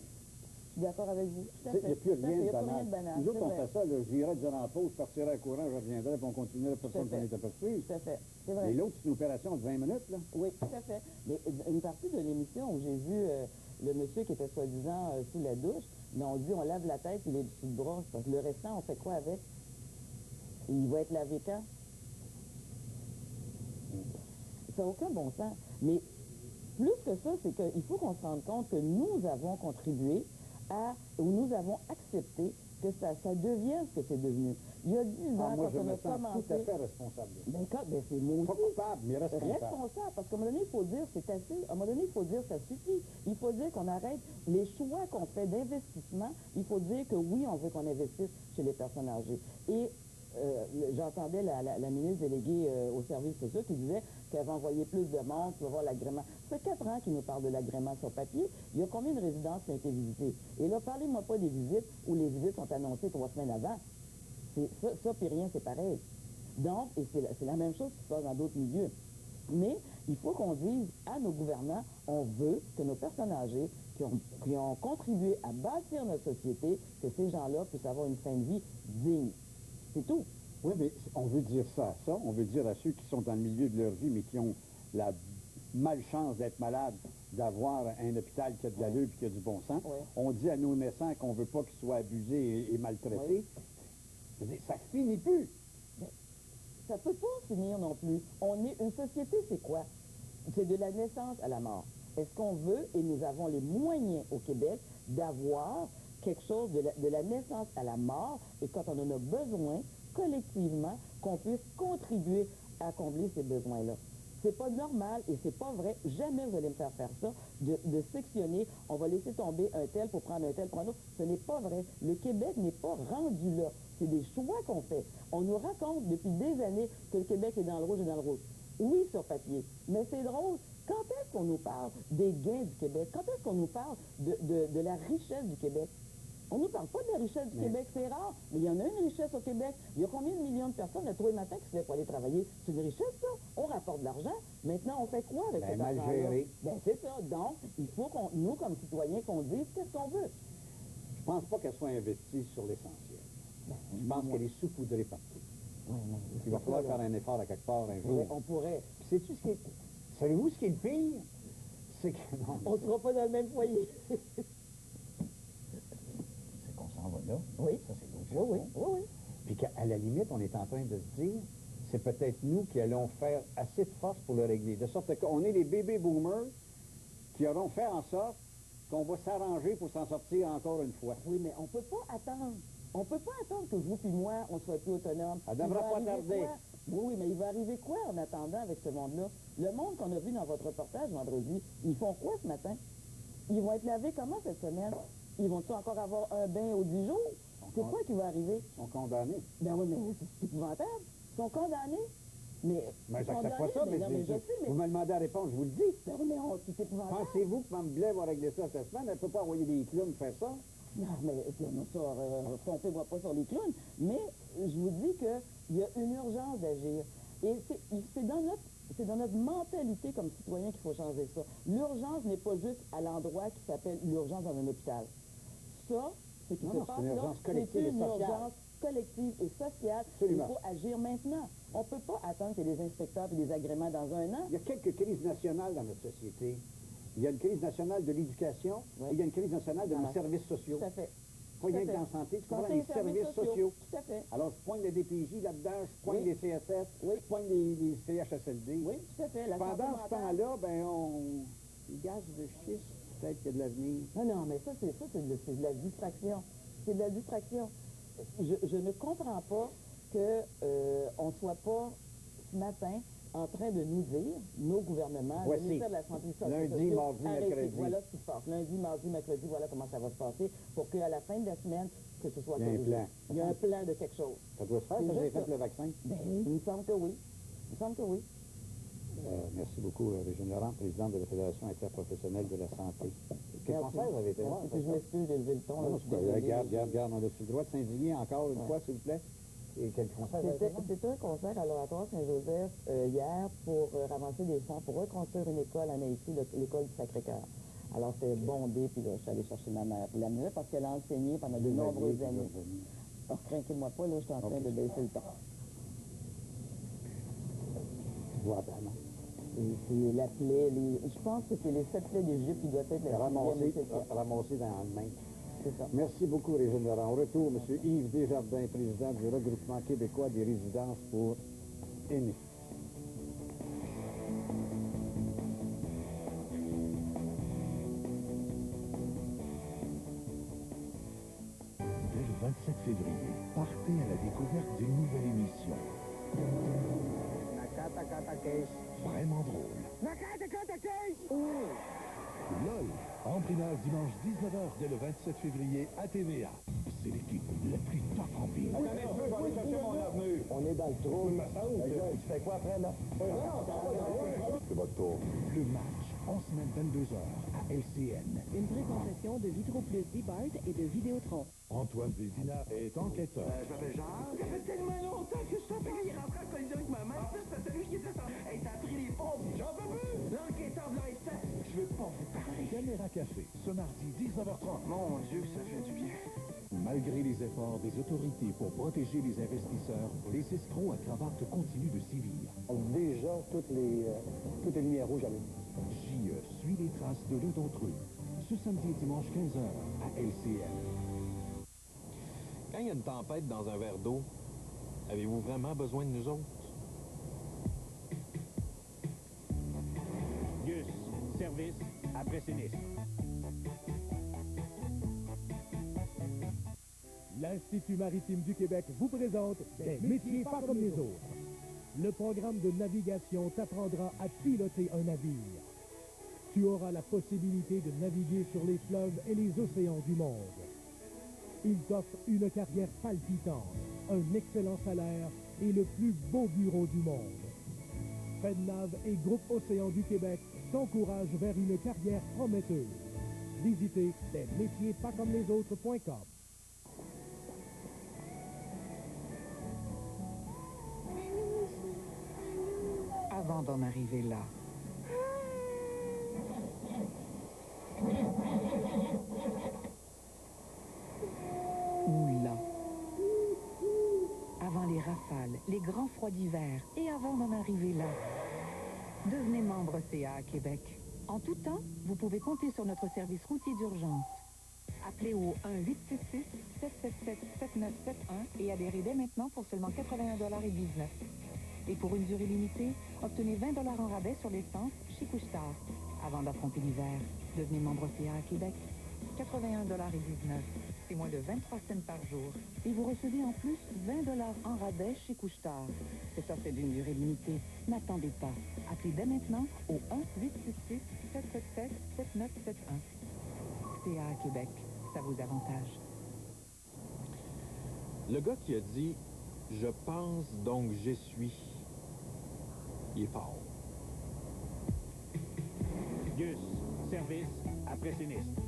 Je suis d'accord avec vous. Il n'y a plus rien de banal. Nous autres, on fait ça, j'irais dire en pause, je partirais à courant, je reviendrais, puis on continuerait, personne ne s'en est aperçu. Tout à fait. C'est vrai. Mais l'autre, c'est une opération de 20 minutes, là. Oui, tout à fait. Mais une partie de l'émission où j'ai vu le monsieur qui était soi-disant sous la douche, mais on dit on lave la tête, il est sous le bras. Parce que le restant, on fait quoi avec? Il va être lavé quand? Ça n'a aucun bon sens. Mais plus que ça, c'est qu'il faut qu'on se rende compte que nous avons contribué où nous avons accepté que ça devienne ce que c'est devenu. Il y a 10 ans, moi, quand on a tout à commencé... fait responsable. C'est mon Pas coupable, mais responsable. Responsable, parce qu'à un moment donné, il faut dire c'est assez. À un moment donné, il faut dire ça suffit. Il faut dire qu'on arrête les choix qu'on fait d'investissement. Il faut dire que oui, on veut qu'on investisse chez les personnes âgées. Et j'entendais la ministre déléguée aux services sociaux qui disait qu'elle va envoyer plus de monde pour voir l'agrément. Ça fait 4 ans qu'il nous parle de l'agrément sur papier. Il y a combien de résidences qui ont été visitées? Et là, parlez-moi pas des visites où les visites sont annoncées 3 semaines avant. Ça puis rien, c'est pareil. Donc, et c'est la même chose qui se passe dans d'autres milieux. Mais il faut qu'on dise à nos gouvernants, on veut que nos personnes âgées qui ont contribué à bâtir notre société, que ces gens-là puissent avoir une fin de vie digne. C'est tout. Oui, mais on veut dire ça à ça. On veut dire à ceux qui sont dans le milieu de leur vie, mais qui ont la malchance d'être malades, d'avoir un hôpital qui a de l'allure et qui a du bon sens. Oui. On dit à nos naissants qu'on ne veut pas qu'ils soient abusés et maltraités. Oui. Ça finit plus. Mais ça ne peut pas finir non plus. On est une société, c'est quoi? C'est de la naissance à la mort. Est-ce qu'on veut, et nous avons les moyens au Québec, d'avoir quelque chose de la naissance à la mort, et quand on en a besoin, collectivement, qu'on puisse contribuer à combler ces besoins-là. C'est pas normal et c'est pas vrai. Jamais vous allez me faire ça, de sectionner, on va laisser tomber un tel pour prendre un tel pour un autre. Ce n'est pas vrai. Le Québec n'est pas rendu là. C'est des choix qu'on fait. On nous raconte depuis des années que le Québec est dans le rouge et dans le rouge. Oui, sur papier. Mais c'est drôle. Quand est-ce qu'on nous parle des gains du Québec? Quand est-ce qu'on nous parle de la richesse du Québec? On ne nous parle pas de la richesse du Québec, c'est rare, mais il y en a une richesse au Québec. Il y a combien de millions de personnes, tous les matins, qui se lèvent pour aller travailler? C'est une richesse, ça. On rapporte de l'argent. Maintenant, on fait quoi avec cet argent-là? Mal géré. Ben, c'est ça. Donc, il faut nous, comme citoyens, qu'on dise qu'est-ce qu'on veut. Je pense pas qu'elle soit investie sur l'essentiel. Je pense qu'elle est saupoudrée partout. Oui, mais Il va falloir faire un effort à quelque part un jour. On pourrait. Puis sais-tu ce qui est... Savez-vous ce qui est le pire? C'est que... Non, on ne sera pas dans le même foyer. C'est qu'on s'en va là. Oui. Ça, c'est l'autre. Oui. Puis qu'à la limite, on est en train de se dire, c'est peut-être nous qui allons faire assez de force pour le régler. De sorte qu'on est les bébés boomers qui auront fait en sorte qu'on va s'arranger pour s'en sortir encore une fois. Oui, mais on ne peut pas attendre. On ne peut pas attendre que vous puis moi, on soit plus autonomes. Ça ne devra pas tarder. Oui, mais il va arriver quoi en attendant avec ce monde-là? Le monde qu'on a vu dans votre reportage vendredi, ils font quoi ce matin? Ils vont être lavés comment cette semaine? Ils vont-ils encore avoir un bain aux 10 jours? C'est quoi qui va arriver? Ils sont condamnés. Ben oui, mais c'est épouvantable. Ils sont condamnés. Mais j'accepte pas ça, mais vous me demandez la réponse, je vous le dis. Ben oui, mais c'est épouvantable. Pensez-vous que Mme Blais va régler ça cette semaine? Elle ne peut pas envoyer des clowns faire ça? Non, mais pompez-moi pas sur les clowns. Mais je vous dis qu'il y a une urgence d'agir. Et c'est dans notre mentalité comme citoyen qu'il faut changer ça. L'urgence n'est pas juste à l'endroit qui s'appelle l'urgence dans un hôpital. Ça, ce qui se passe là, c'est une urgence collective et sociale. Absolument. Il faut agir maintenant. On ne peut pas attendre qu'il y ait des inspecteurs et des agréments dans un an. Il y a quelques crises nationales dans notre société. Il y a une crise nationale de l'éducation et il y a une crise nationale de nos services sociaux. Tout à fait. Pas rien que dans la santé, tu comprends, les services sociaux. Tout à fait. Alors, je pointe le DPJ là-dedans, je pointe les CSS, je pointe les CHSLD. Oui, tout à fait. Pendant ce temps-là, les gaz de schiste, peut-être qu'il y a de l'avenir. Non, mais ça, c'est de la distraction. C'est de la distraction. Je ne comprends pas qu'on ne soit pas, ce matin, en train de nous dire, nos gouvernements, le ministère de la Santé et lundi, mardi, mercredi. Voilà ce qui se passe. Lundi, mardi, mercredi, voilà comment ça va se passer pour qu'à la fin de la semaine, que ce soit Il y a un corrigé. plan. Il y a un plan de quelque chose. Ça doit se faire, C'est ça, vous avez juste fait le vaccin? Ben, il me semble que oui. Il me semble que oui. Merci beaucoup, Régine Laurent, présidente de la Fédération interprofessionnelle de la santé. Quel Merci. conseil vous avez été voir? Merci, puis je m'excuse, j'ai levé le ton. là, Non, je suis c'est pas désolée. regarde, on a-tu le droit de s'indigner encore une fois, s'il vous plaît? Et quel conseil vous avez été voir? C'était un concert à l'Oratoire Saint-Joseph hier pour ramasser des fonds pour reconstruire une école en Haïti, l'école du Sacré-Cœur. Alors c'était bondé, puis là, je suis allée chercher ma mère pour l'amener là parce qu'elle a enseigné pendant de nombreuses années. Alors, craquez-moi pas, là, je suis en train de baisser le ton. Voilà, non? C'est la plaie, je pense que c'est les 7 plaies d'Égypte qui doivent être la Ramassé dans le main. C'est ça. Merci beaucoup, Régine Laurent. On retourne, M. Yves Desjardins, président du regroupement québécois des résidences pour aînés. Dès le 27 février, partez à la découverte d'une nouvelle émission. Vraiment drôle. LOL, en primeur dimanche 19h dès le 27 février à TVA. C'est l'équipe la plus top en ville. On est dans le trou. Tu fais quoi après, là? C'est votre tour. Le match, en semaine 22h à LCN. Une présentation de Vitro Plus d'Ibart et de Vidéotron. Antoine Vézina est enquêteur. Je m'appelle Jean. Ça fait tellement longtemps que je t'en prie. Il est rentré en collision avec ma mère. C'est celui qui était sans... Hey, ça a pris les pompes. J'en peux plus. L'enquêteur de l'ASF. Je veux pas vous parler. Caméra Café, ce mardi 19h30. Mon Dieu, ça fait du bien. Malgré les efforts des autorités pour protéger les investisseurs, les escrocs à cravate continuent de sévir. Déjà, toutes les lumières rouges allument. JE suit les traces de l'un d'entre eux. Ce samedi et dimanche 15h à LCN. Quand il y a une tempête dans un verre d'eau, avez-vous vraiment besoin de nous autres? Gus, service après sinistre. L'Institut maritime du Québec vous présente Des métiers pas comme les autres. Le programme de navigation t'apprendra à piloter un navire. Tu auras la possibilité de naviguer sur les fleuves et les océans du monde. Il t'offre une carrière palpitante, un excellent salaire et le plus beau bureau du monde. FedNav et Groupe Océan du Québec t'encouragent vers une carrière prometteuse. Visitez desmétierspaskommelesaustres.com. Avant d'en arriver là. Ou là. Avant les rafales, les grands froids d'hiver et avant d'en arriver là. Devenez membre CA à Québec. En tout temps, vous pouvez compter sur notre service routier d'urgence. Appelez au 1-866-777-7971 et adhérez dès maintenant pour seulement 81,19 $. Et pour une durée limitée, obtenez 20 $ en rabais sur l'essence chez Couche-Tard. Avant d'affronter l'hiver, devenez membre CA à Québec. 81,19 $. C'est moins de 23 cents par jour. Et vous recevez en plus 20 $ en rabais chez Couche-Tard. Cette offre est d'une durée limitée. N'attendez pas. Appelez dès maintenant au 1-866-777-7971. CA à Québec, ça vous avantage. Le gars qui a dit « Je pense donc je suis », il est fort. Gus, service après sinistre.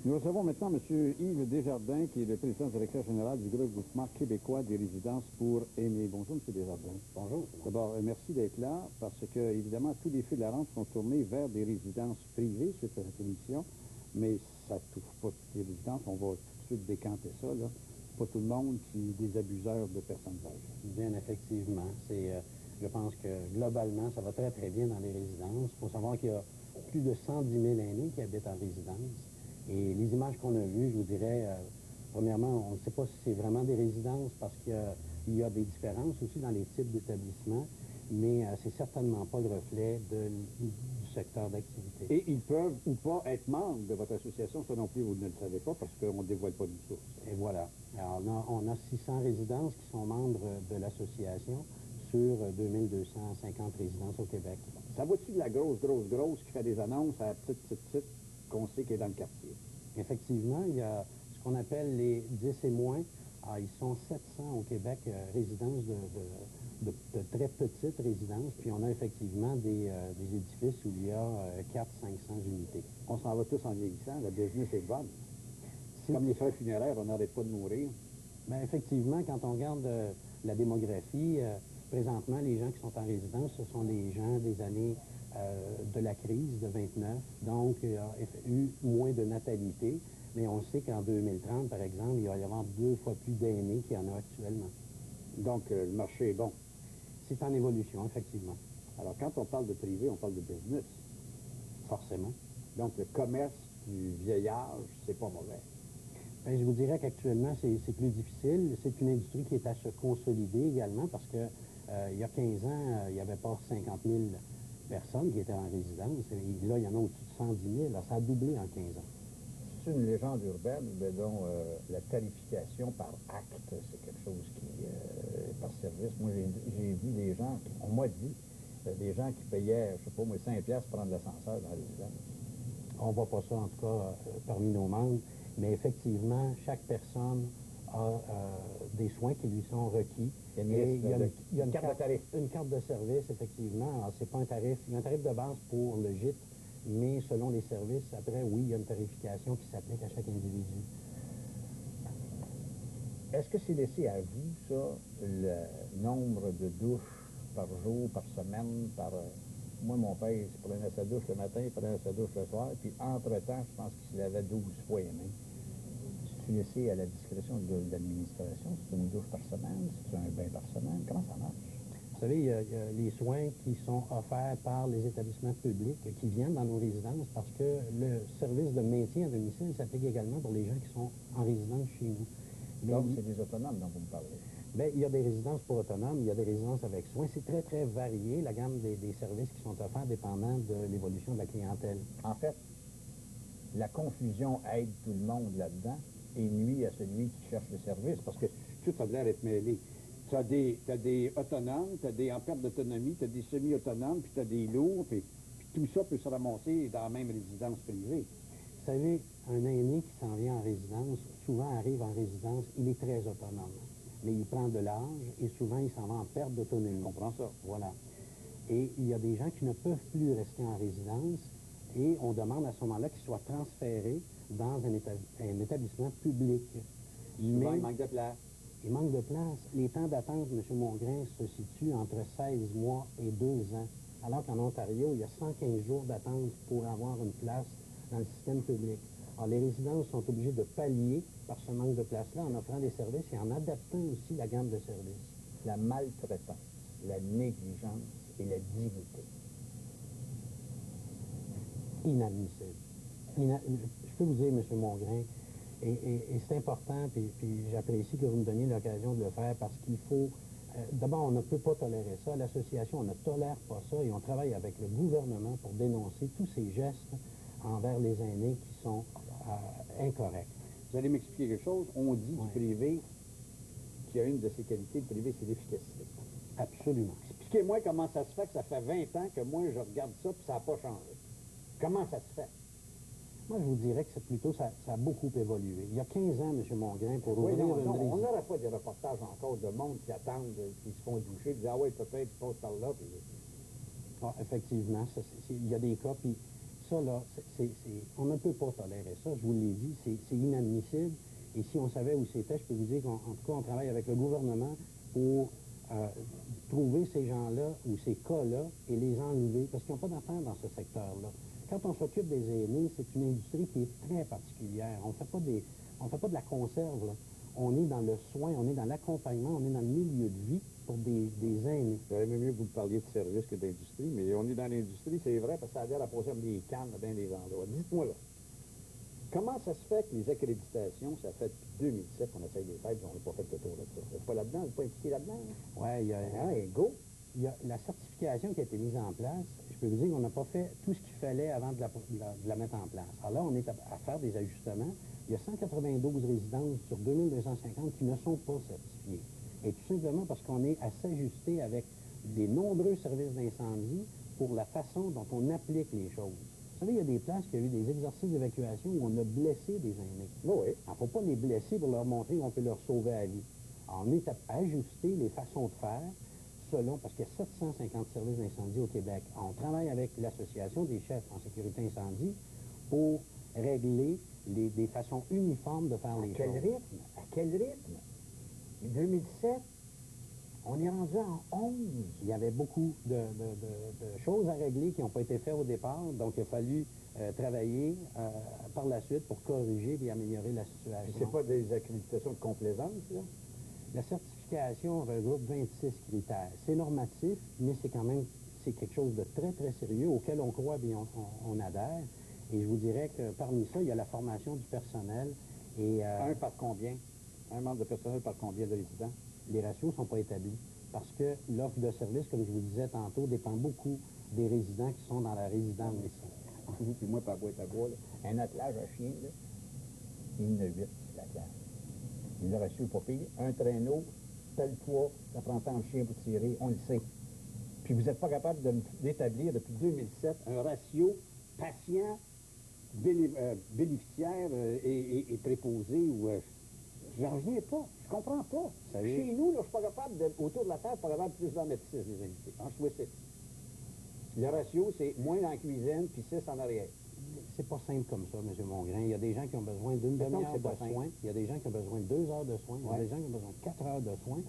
Nous recevons maintenant M. Yves Desjardins, qui est le président directeur général du regroupement québécois des résidences pour aînés. Bonjour, M. Desjardins. Bonjour. D'abord, merci d'être là, parce que, évidemment, tous les feux de la rampe sont tournés vers des résidences privées suite à cette émission, mais ça ne touche pas toutes les résidences. On va tout de suite décanter ça, là. Pas tout le monde qui est des abuseurs de personnes âgées. Bien, effectivement. Je pense que, globalement, ça va très, très bien dans les résidences. Il faut savoir qu'il y a plus de 110 000 aînés qui habitent en résidence. Et les images qu'on a vues, je vous dirais, premièrement, on ne sait pas si c'est vraiment des résidences parce qu'il y a des différences aussi dans les types d'établissements, mais c'est certainement pas le reflet du secteur d'activité. Et ils peuvent ou pas être membres de votre association, ça non plus, vous ne le savez pas parce qu'on ne dévoile pas du tout. Et voilà. Alors, on a 600 résidences qui sont membres de l'association sur 2250 résidences au Québec. Ça vaut-tu de la grosse qui fait des annonces à la petite? qu'on sait qui est dans le quartier. Effectivement, il y a ce qu'on appelle les 10 et moins. Ils sont 700 au Québec, résidences de très petites résidences, puis on a effectivement des édifices où il y a 400-500 unités. On s'en va tous en vieillissant, le business est bonne. Comme les frais funéraires, on n'arrête pas de mourir. Bien, effectivement, quand on regarde la démographie, présentement, les gens qui sont en résidence, ce sont les gens des années de la crise de 29, donc il y a eu moins de natalité, mais on sait qu'en 2030, par exemple, il va y avoir 2 fois plus d'aînés qu'il y en a actuellement. Donc, le marché est bon. C'est en évolution, effectivement. Alors, quand on parle de privé, on parle de business. Forcément. Donc, le commerce du vieillage, c'est pas mauvais. Bien, je vous dirais qu'actuellement, c'est plus difficile. C'est une industrie qui est à se consolider également parce que il y a 15 ans, il n'y avait pas 50 000 personnes qui étaient en résidence. Et là, il y en a au-dessus de 110 000. Alors, ça a doublé en 15 ans. C'est une légende urbaine, mais dont la tarification par acte, c'est quelque chose qui, par service. Moi, j'ai vu des gens, on m'a dit, des gens qui payaient, je sais pas moi, 5$ pour prendre l'ascenseur dans la résidence. On ne voit pas ça, en tout cas, parmi nos membres, mais effectivement, chaque personne a des soins qui lui sont requis. Il y a une carte de tarif. Une carte de service, effectivement. Alors, c'est pas un tarif. Il y a un tarif de base pour le gîte, mais selon les services, après, oui, il y a une tarification qui s'applique à chaque individu. Est-ce que c'est laissé à vous, ça, le nombre de douches par jour, par semaine, par... Moi, mon père, il prenait sa douche le matin, il prenait sa douche le soir, puis entre-temps, je pense qu'il se lavait 12 fois les mains. C'est-tu laissé à la discrétion de l'administration? C'est une douche par semaine? C'est un bain par semaine? Comment ça marche? Vous savez, il y a les soins qui sont offerts par les établissements publics qui viennent dans nos résidences parce que le service de maintien à domicile s'applique également pour les gens qui sont en résidence chez nous. Donc, c'est des autonomes dont vous me parlez? Bien, il y a des résidences pour autonomes, il y a des résidences avec soins. C'est très, très varié, la gamme des services qui sont offerts dépendant de l'évolution de la clientèle. En fait, la confusion aide tout le monde là-dedans et nuit à celui qui cherche le service parce que tout a l'air d'être mêlé. Tu as des autonomes, tu as des en perte d'autonomie, tu as des semi-autonomes, puis tu as des lourds, puis tout ça peut se ramasser dans la même résidence privée. Vous savez, un aîné qui s'en vient en résidence, souvent arrive en résidence, il est très autonome. Mais il prend de l'âge et souvent il s'en va en perte d'autonomie. Je comprends ça. Voilà. Et il y a des gens qui ne peuvent plus rester en résidence et on demande à ce moment-là qu'ils soient transférés dans un établissement public. Souvent, il manque de place. Il manque de place. Les temps d'attente, M. Mongrain, se situent entre 16 mois et 2 ans. Alors qu'en Ontario, il y a 115 jours d'attente pour avoir une place dans le système public. Alors, les résidences sont obligées de pallier par ce manque de place-là en offrant des services et en adaptant aussi la gamme de services. La maltraitance, la négligence et la dignité. Inadmissible. Je peux vous dire, M. Mongrain, et c'est important, puis j'apprécie que vous me donniez l'occasion de le faire parce qu'il faut... D'abord, on ne peut pas tolérer ça. L'association, on ne tolère pas ça et on travaille avec le gouvernement pour dénoncer tous ces gestes envers les aînés qui sont incorrects. Vous allez m'expliquer quelque chose. On dit du privé qu'il y a une de ses qualités, le privé, c'est l'efficacité. Absolument. Expliquez-moi comment ça se fait que ça fait 20 ans que moi, je regarde ça puis ça n'a pas changé. Comment ça se fait? Moi, je vous dirais que c'est plutôt, ça a beaucoup évolué. Il y a 15 ans, M. Mongrain, pour ouvrir une résidence... On n'aurait pas des reportages encore de monde qui attendent, qui se font doucher, qui disent « Ah ouais, peut-être, tu passes par là. » Ah, effectivement, il y a des cas, puis ça, là, on ne peut pas tolérer ça, je vous l'ai dit, c'est inadmissible. Et si on savait où c'était, je peux vous dire qu'en tout cas, on travaille avec le gouvernement pour trouver ces gens-là ou ces cas-là et les enlever, parce qu'ils n'ont pas d'affaires dans ce secteur-là. Quand on s'occupe des aînés, c'est une industrie qui est très particulière. On ne fait pas de la conserve, là. On est dans le soin, on est dans l'accompagnement, on est dans le milieu de vie pour des aînés. J'aurais aimé mieux que vous parliez de service que d'industrie, mais on est dans l'industrie, c'est vrai, parce que ça a l'air à poser comme des cannes dans des endroits. Dites-moi là, comment ça se fait que les accréditations, ça fait depuis 2007 qu'on essaye de les faire, puis on n'a pas fait le tour de ça? Vous n'êtes pas là-dedans, vous n'êtes pas impliqué là-dedans? Oui, il y a... go! Il y a la certification qui a été mise en place. Je peux vous dire qu'on n'a pas fait tout ce qu'il fallait avant de la mettre en place. Alors là, on est à faire des ajustements. Il y a 192 résidences sur 2250 qui ne sont pas certifiées. Et tout simplement parce qu'on est à s'ajuster avec des nombreux services d'incendie pour la façon dont on applique les choses. savez, il y a des places qui ont eu des exercices d'évacuation où on a blessé des aînés. Oui. Il ne faut pas les blesser pour leur montrer qu'on peut leur sauver la vie. Alors, on est à ajuster les façons de faire selon, parce qu'il y a 750 services d'incendie au Québec. On travaille avec l'Association des chefs en sécurité incendie pour régler des façons uniformes de faire les choses. À quel rythme? 2007, on est rendu en 11. Il y avait beaucoup de choses à régler qui n'ont pas été faites au départ, donc il a fallu travailler par la suite pour corriger et améliorer la situation. C'est pas des accréditations de complaisance, là? La certification regroupe 26 critères. C'est normatif, mais c'est quand même quelque chose de très, très sérieux auquel on croit et on adhère. Et je vous dirais que parmi ça, il y a la formation du personnel. Et, un par combien? Un membre de personnel par combien de résidents? Les ratios ne sont pas établis parce que l'offre de service, comme je vous disais tantôt, dépend beaucoup des résidents qui sont dans la résidence ici. Entre vous puis moi, par boîte à bois, là, un attelage à chien, là, il y en a 8, l'attelage. Il a reçu pas pire. Un traîneau, tel poids, ça prend tant de chiens pour tirer, on le sait. Puis vous n'êtes pas capable d'établir depuis 2007 un ratio patient, bénéficiaire et préposé ou... je n'en reviens pas, je comprends pas. Chez nous, là, je suis pas capable, autour de la table, je suis pas capable de plus d'en mettre 6 des invités. En choisis 6. Le ratio, c'est moins dans la cuisine, puis 6 en arrière. C'est pas simple comme ça, M. Mongrain. Il y a des gens qui ont besoin d'une demi-heure de soins. Il y a des gens qui ont besoin de 2 heures de soins. Il y a des gens qui ont besoin de 4 heures de soins.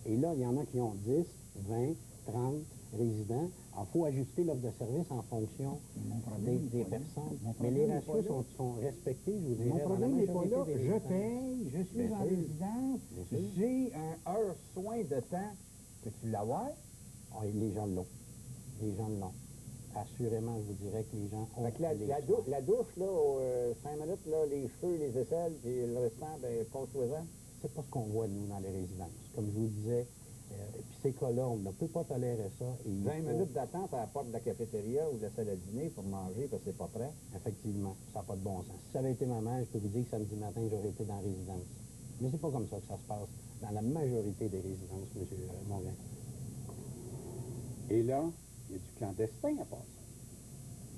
Et là, il y en a qui ont 10, 20, 30 résidents. Alors, il faut ajuster l'offre de service en fonction des personnes. Mais les ratios sont respectés, je vous dirais, dans la majorité des résidents. Je paye, je suis en résidence, j'ai un heure soin de temps. Peux-tu l'avoir? Les gens l'ont. Les gens l'ont. Assurément, je vous dirais que les gens ont la douche, là, 5 minutes, là, les cheveux, les aisselles, puis le restant, ben, construisant. C'est pas ce qu'on voit, nous, dans les résidences. Comme je vous disais, puis ces cas-là, on ne peut pas tolérer ça. Et 20 minutes d'attente à la porte de la cafétéria ou de la salle à dîner pour manger parce que c'est pas prêt. Effectivement, ça n'a pas de bon sens. Si ça avait été ma mère, je peux vous dire que samedi matin, j'aurais été dans la résidence. Mais c'est pas comme ça que ça se passe dans la majorité des résidences, M. Mongrain. Et là, il y a du clandestin à passer.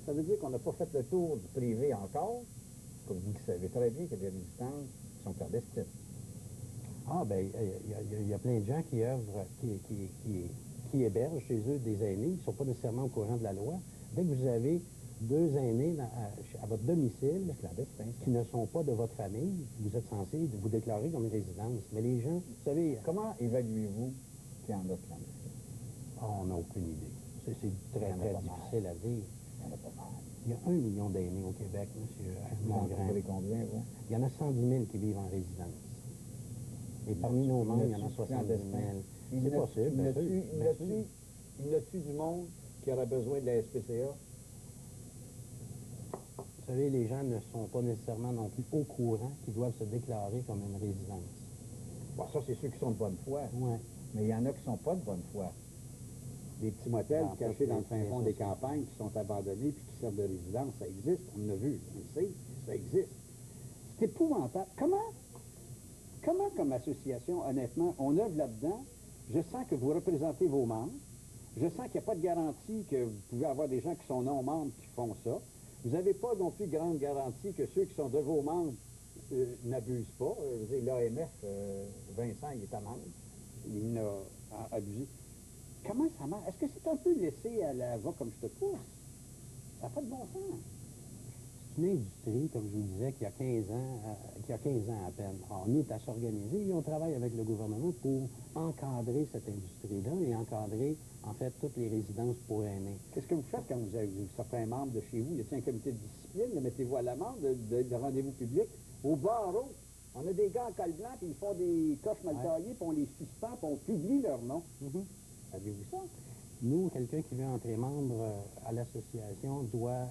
Ça veut dire qu'on n'a pas fait le tour du privé encore, comme vous le savez très bien qu'il y a des résidences qui sont clandestines. Ah, bien, il y a plein de gens qui œuvrent, qui hébergent chez eux des aînés, qui ne sont pas nécessairement au courant de la loi. Dès que vous avez 2 aînés à votre domicile, qui ne sont pas de votre famille, vous êtes censé vous déclarer comme une résidence. Mais les gens, vous savez... Comment évaluez-vous qu'il y en a de clandestins? On n'a aucune idée. C'est très, très difficile à dire. Il y a 1 million d'aînés au Québec, M. Mongrain. Vous combien, vous? Il y en a 110 000 qui vivent en résidence. Et parmi nos membres, il y en a 70 000. C'est possible, Il y a-tu du monde qui aurait besoin de la SPCA? Vous savez, les gens ne sont pas nécessairement non plus au courant qu'ils doivent se déclarer comme une résidence. Bon, ça, c'est ceux qui sont de bonne foi. Ouais. Mais il y en a qui ne sont pas de bonne foi. Des petits motels cachés dans le fin fond des campagnes qui sont abandonnés puis qui servent de résidence, ça existe, on l'a vu, on le sait, ça existe. C'est épouvantable. Comment, comme association, honnêtement, on œuvre là-dedans, je sens que vous représentez vos membres, je sens qu'il n'y a pas de garantie que vous pouvez avoir des gens qui sont non-membres qui font ça. Vous n'avez pas non plus grande garantie que ceux qui sont de vos membres n'abusent pas. L'AMF, Vincent, il est amende. Il n'a abusé. Comment ça marche? Est-ce que c'est un peu laissé à la va comme je te pousse? Ça n'a pas de bon sens. C'est une industrie, comme je vous disais, qui a 15 ans à peine. Alors, nous, à s'organiser, et on travaille avec le gouvernement pour encadrer cette industrie-là et encadrer, en fait, toutes les résidences pour aînés. Qu'est-ce que vous faites quand vous avez certains membres de chez vous? Y a-t-il un comité de discipline? Le mettez-vous à l'amende de rendez-vous public? Au barreau, on a des gars en col blanc, puis ils font des coches mal taillées, puis on les suspend, puis on publie leur nom. Savez-vous ça? Nous, quelqu'un qui veut entrer membre à l'association doit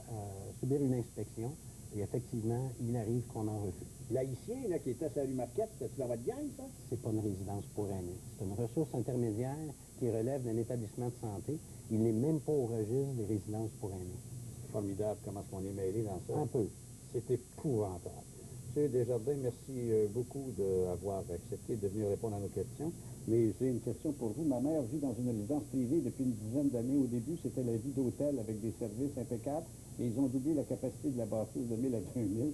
subir une inspection. Et effectivement, il arrive qu'on en refuse. L'haïtien, là, qui était à sa rue Marquette, c'était-tu dans votre gang, ça? C'est pas une résidence pour aînés. C'est une ressource intermédiaire qui relève d'un établissement de santé. Il n'est même pas au registre des résidences pour aînés. C'est formidable comment est-ce qu'on est mêlé dans ça. Un peu. C'est épouvantable. M. Desjardins, merci beaucoup d'avoir accepté de venir répondre à nos questions. Mais j'ai une question pour vous. Ma mère vit dans une résidence privée depuis une dizaine d'années. Au début, c'était la vie d'hôtel avec des services impeccables. Et ils ont doublé la capacité de la bâtisse de 1000 à 2000.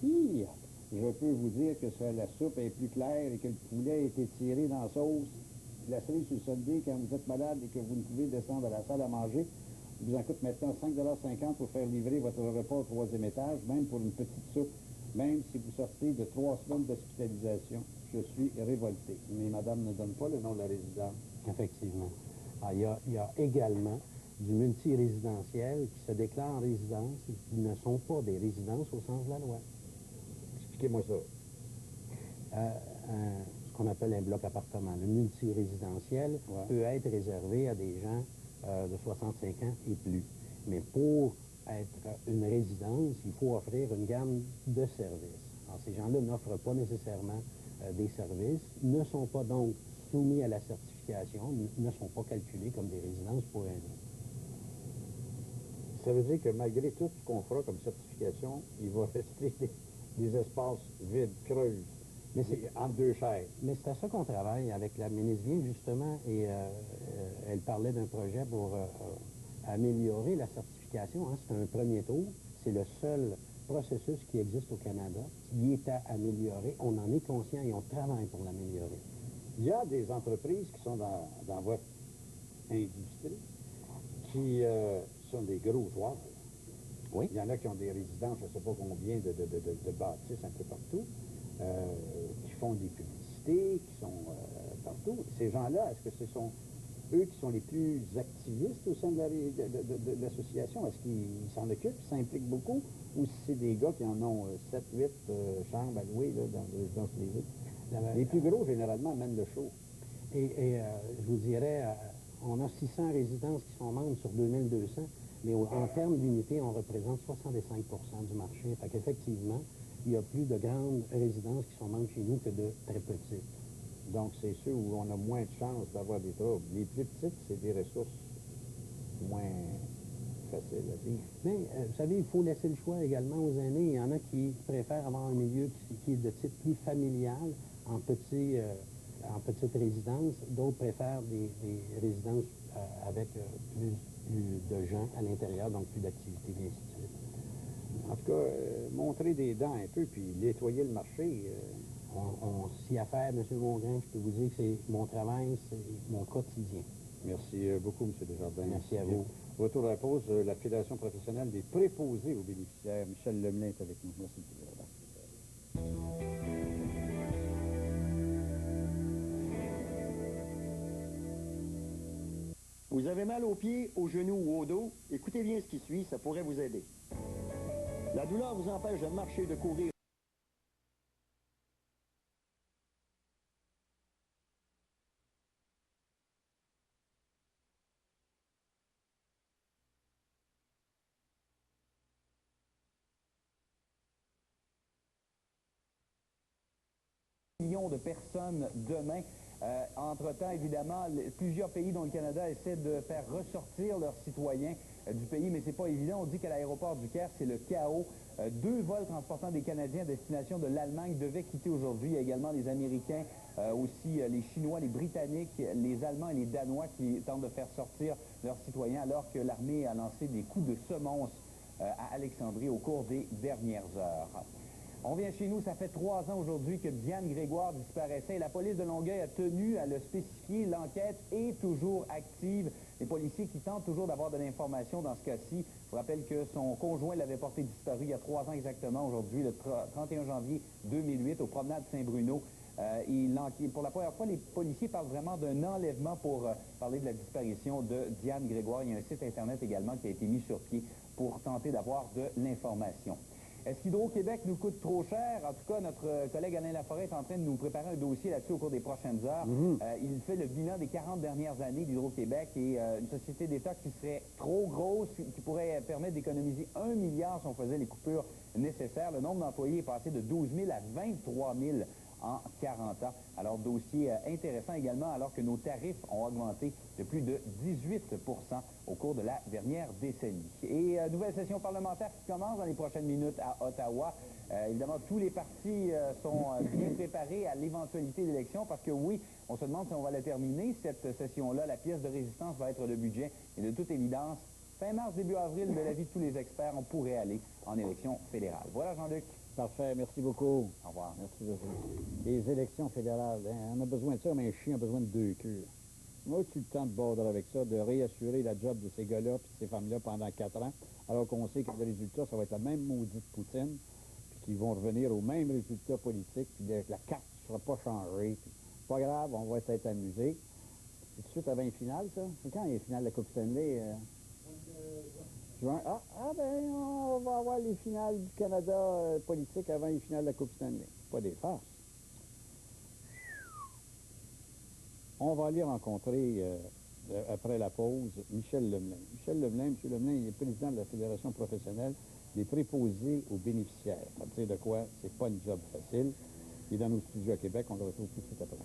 Hi! Je peux vous dire que la soupe est plus claire et que le poulet a été tiré dans la sauce. La cerise sur le Sunday, quand vous êtes malade et que vous ne pouvez descendre à la salle à manger, il vous en coûte maintenant 5,50 $ pour faire livrer votre repas au 3e étage, même pour une petite soupe, même si vous sortez de 3 semaines d'hospitalisation. Je suis révolté. Mais madame ne donne pas le nom de la résidence. Effectivement. Ah, il y a également du multirésidentiel qui se déclarent résidence et qui ne sont pas des résidences au sens de la loi. Expliquez-moi ça. Ce qu'on appelle un bloc appartement. Le multirésidentiel peut être réservé à des gens de 65 ans et plus. Mais pour être une résidence, il faut offrir une gamme de services. Alors, ces gens-là n'offrent pas nécessairement des services, ne sont pas donc soumis à la certification, ne sont pas calculés comme des résidences pour aînés. Ça veut dire que malgré tout ce qu'on fera comme certification, il va rester des espaces vides, creux, entre deux chaises. Mais c'est à ça qu'on travaille avec la ministre Vien, justement, et elle parlait d'un projet pour améliorer la certification. Hein. C'est un premier tour. C'est le seul processus qui existe au Canada, qui est à améliorer. On en est conscient et on travaille pour l'améliorer. Il y a des entreprises qui sont dans votre industrie qui sont des gros joueurs. Oui. Il y en a qui ont des résidences, je ne sais pas combien de bâtisses un peu partout, qui font des publicités, qui sont partout. Ces gens-là, est-ce que ce sont eux qui sont les plus activistes au sein de l'association? Est-ce qu'ils s'en occupent, ils s'impliquent beaucoup, ou si c'est des gars qui en ont 7, 8 chambres à louer là, dans les résidences privées? Les plus gros, généralement, mènent le show. Et je vous dirais, on a 600 résidences qui sont membres sur 2200, mais en termes d'unité, on représente 65 % du marché. Fait qu'effectivement, il y a plus de grandes résidences qui sont membres chez nous que de très petites. Donc, c'est ceux où on a moins de chances d'avoir des troubles. Les plus petites, c'est des ressources moins faciles à vivre. Mais, vous savez, il faut laisser le choix également aux aînés. Il y en a qui préfèrent avoir un milieu qui est de type plus familial, en petite résidence. D'autres préfèrent des résidences avec plus de gens à l'intérieur, donc plus d'activités, et ainsi de suite. En tout cas, montrer des dents un peu, puis nettoyer le marché. On s'y affaire, M. Mongrain. Je peux vous dire que c'est mon travail, c'est mon quotidien. Merci beaucoup, M. Desjardins. Merci à vous. Retour à la pause, la Fédération professionnelle des préposés aux bénéficiaires. Michel Lemelin est avec nous. Merci, M. Desjardins. Vous avez mal aux pieds, aux genoux ou au dos? Écoutez bien ce qui suit, ça pourrait vous aider. La douleur vous empêche de marcher, de courir. Millions de personnes demain. Entre-temps, évidemment, plusieurs pays, dont le Canada, essaient de faire ressortir leurs citoyens du pays, mais c'est pas évident. On dit qu'à l'aéroport du Caire, c'est le chaos. 2 vols transportant des Canadiens à destination de l'Allemagne devaient quitter aujourd'hui. Il y a également les Américains, aussi les Chinois, les Britanniques, les Allemands et les Danois qui tentent de faire sortir leurs citoyens, alors que l'armée a lancé des coups de semonce à Alexandrie au cours des dernières heures. On vient chez nous, ça fait 3 ans aujourd'hui que Diane Grégoire disparaissait et la police de Longueuil a tenu à le spécifier. L'enquête est toujours active. Les policiers qui tentent toujours d'avoir de l'information dans ce cas-ci. Je vous rappelle que son conjoint l'avait porté disparu il y a 3 ans exactement, aujourd'hui, le 31 janvier 2008, au promenade Saint-Bruno. Pour la première fois, les policiers parlent vraiment d'un enlèvement pour parler de la disparition de Diane Grégoire. Il y a un site Internet également qui a été mis sur pied pour tenter d'avoir de l'information. Est-ce qu'Hydro-Québec nous coûte trop cher? En tout cas, notre collègue Alain Laforêt est en train de nous préparer un dossier là-dessus au cours des prochaines heures. Il fait le bilan des 40 dernières années d'Hydro-Québec et une société d'État qui serait trop grosse, qui pourrait permettre d'économiser 1 milliard si on faisait les coupures nécessaires. Le nombre d'employés est passé de 12 000 à 23 000 en 40 ans. Alors, dossier intéressant également, alors que nos tarifs ont augmenté de plus de 18 au cours de la dernière décennie. Et nouvelle session parlementaire qui commence dans les prochaines minutes à Ottawa. Évidemment, tous les partis sont bien préparés à l'éventualité d'élection parce que oui, on se demande si on va la terminer, cette session-là. La pièce de résistance va être le budget. Et de toute évidence, fin mars, début avril, de l'avis de tous les experts, on pourrait aller en élection fédérale. Voilà, Jean-Luc. Parfait, merci beaucoup. Au revoir. Merci beaucoup. Les élections fédérales, hein, on a besoin de ça, mais un chien a besoin de deux queues. Moi, tu le temps de bordre avec ça, de réassurer la job de ces gars-là et de ces femmes-là pendant 4 ans, alors qu'on sait que le résultat, ça va être la même maudite poutine, puis qu'ils vont revenir au même résultat politique, puis la carte ne sera pas changée. Puis, pas grave, on va s'être amusé. C'est tout de suite avant les finales, ça? C'est quand les finales de la Coupe Stanley? Juin. Ben, on va avoir les finales du Canada politique avant les finales de la Coupe Stanley. Pas des farces. On va aller rencontrer, après la pause, Michel Lemelin. Michel Lemelin, M. Lemelin, il est président de la Fédération professionnelle des préposés aux bénéficiaires. Ça veut dire de quoi? C'est pas une job facile. Il est dans nos studios à Québec. On le retrouve tout de suite après.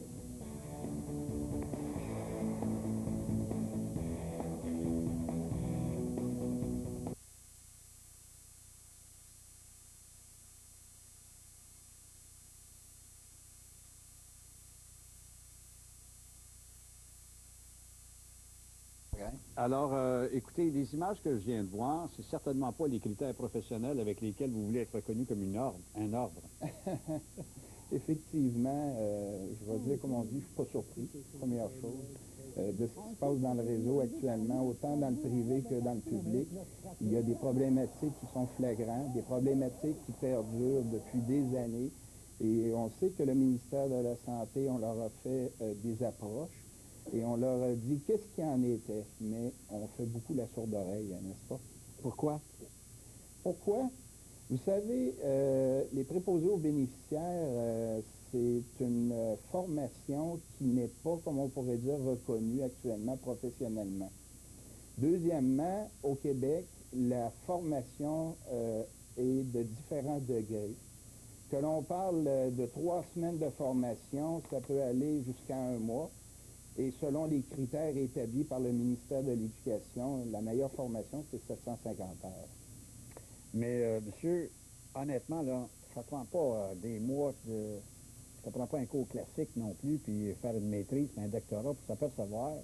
Alors, écoutez, les images que je viens de voir, c'est certainement pas les critères professionnels avec lesquels vous voulez être reconnu comme un ordre. Effectivement, je vais dire comme on dit, je suis pas surpris, première chose, de ce qui se passe dans le réseau actuellement, autant dans le privé que dans le public. Il y a des problématiques qui sont flagrantes, des problématiques qui perdurent depuis des années, et on sait que le ministère de la Santé, on leur a fait des approches, et on leur a dit qu'est-ce qu'il en était, mais on fait beaucoup la sourde oreille, n'est-ce pas? Pourquoi? Pourquoi? Vous savez, les préposés aux bénéficiaires, c'est une formation qui n'est pas, comme on pourrait dire, reconnue actuellement professionnellement. Deuxièmement, au Québec, la formation est de différents degrés. Que l'on parle de 3 semaines de formation, ça peut aller jusqu'à 1 mois. Et selon les critères établis par le ministère de l'Éducation, la meilleure formation, c'est 750 heures. Mais, monsieur, honnêtement, là, ça prend pas des mois ça prend pas un cours classique non plus, puis faire une maîtrise, puis un doctorat pour s'apercevoir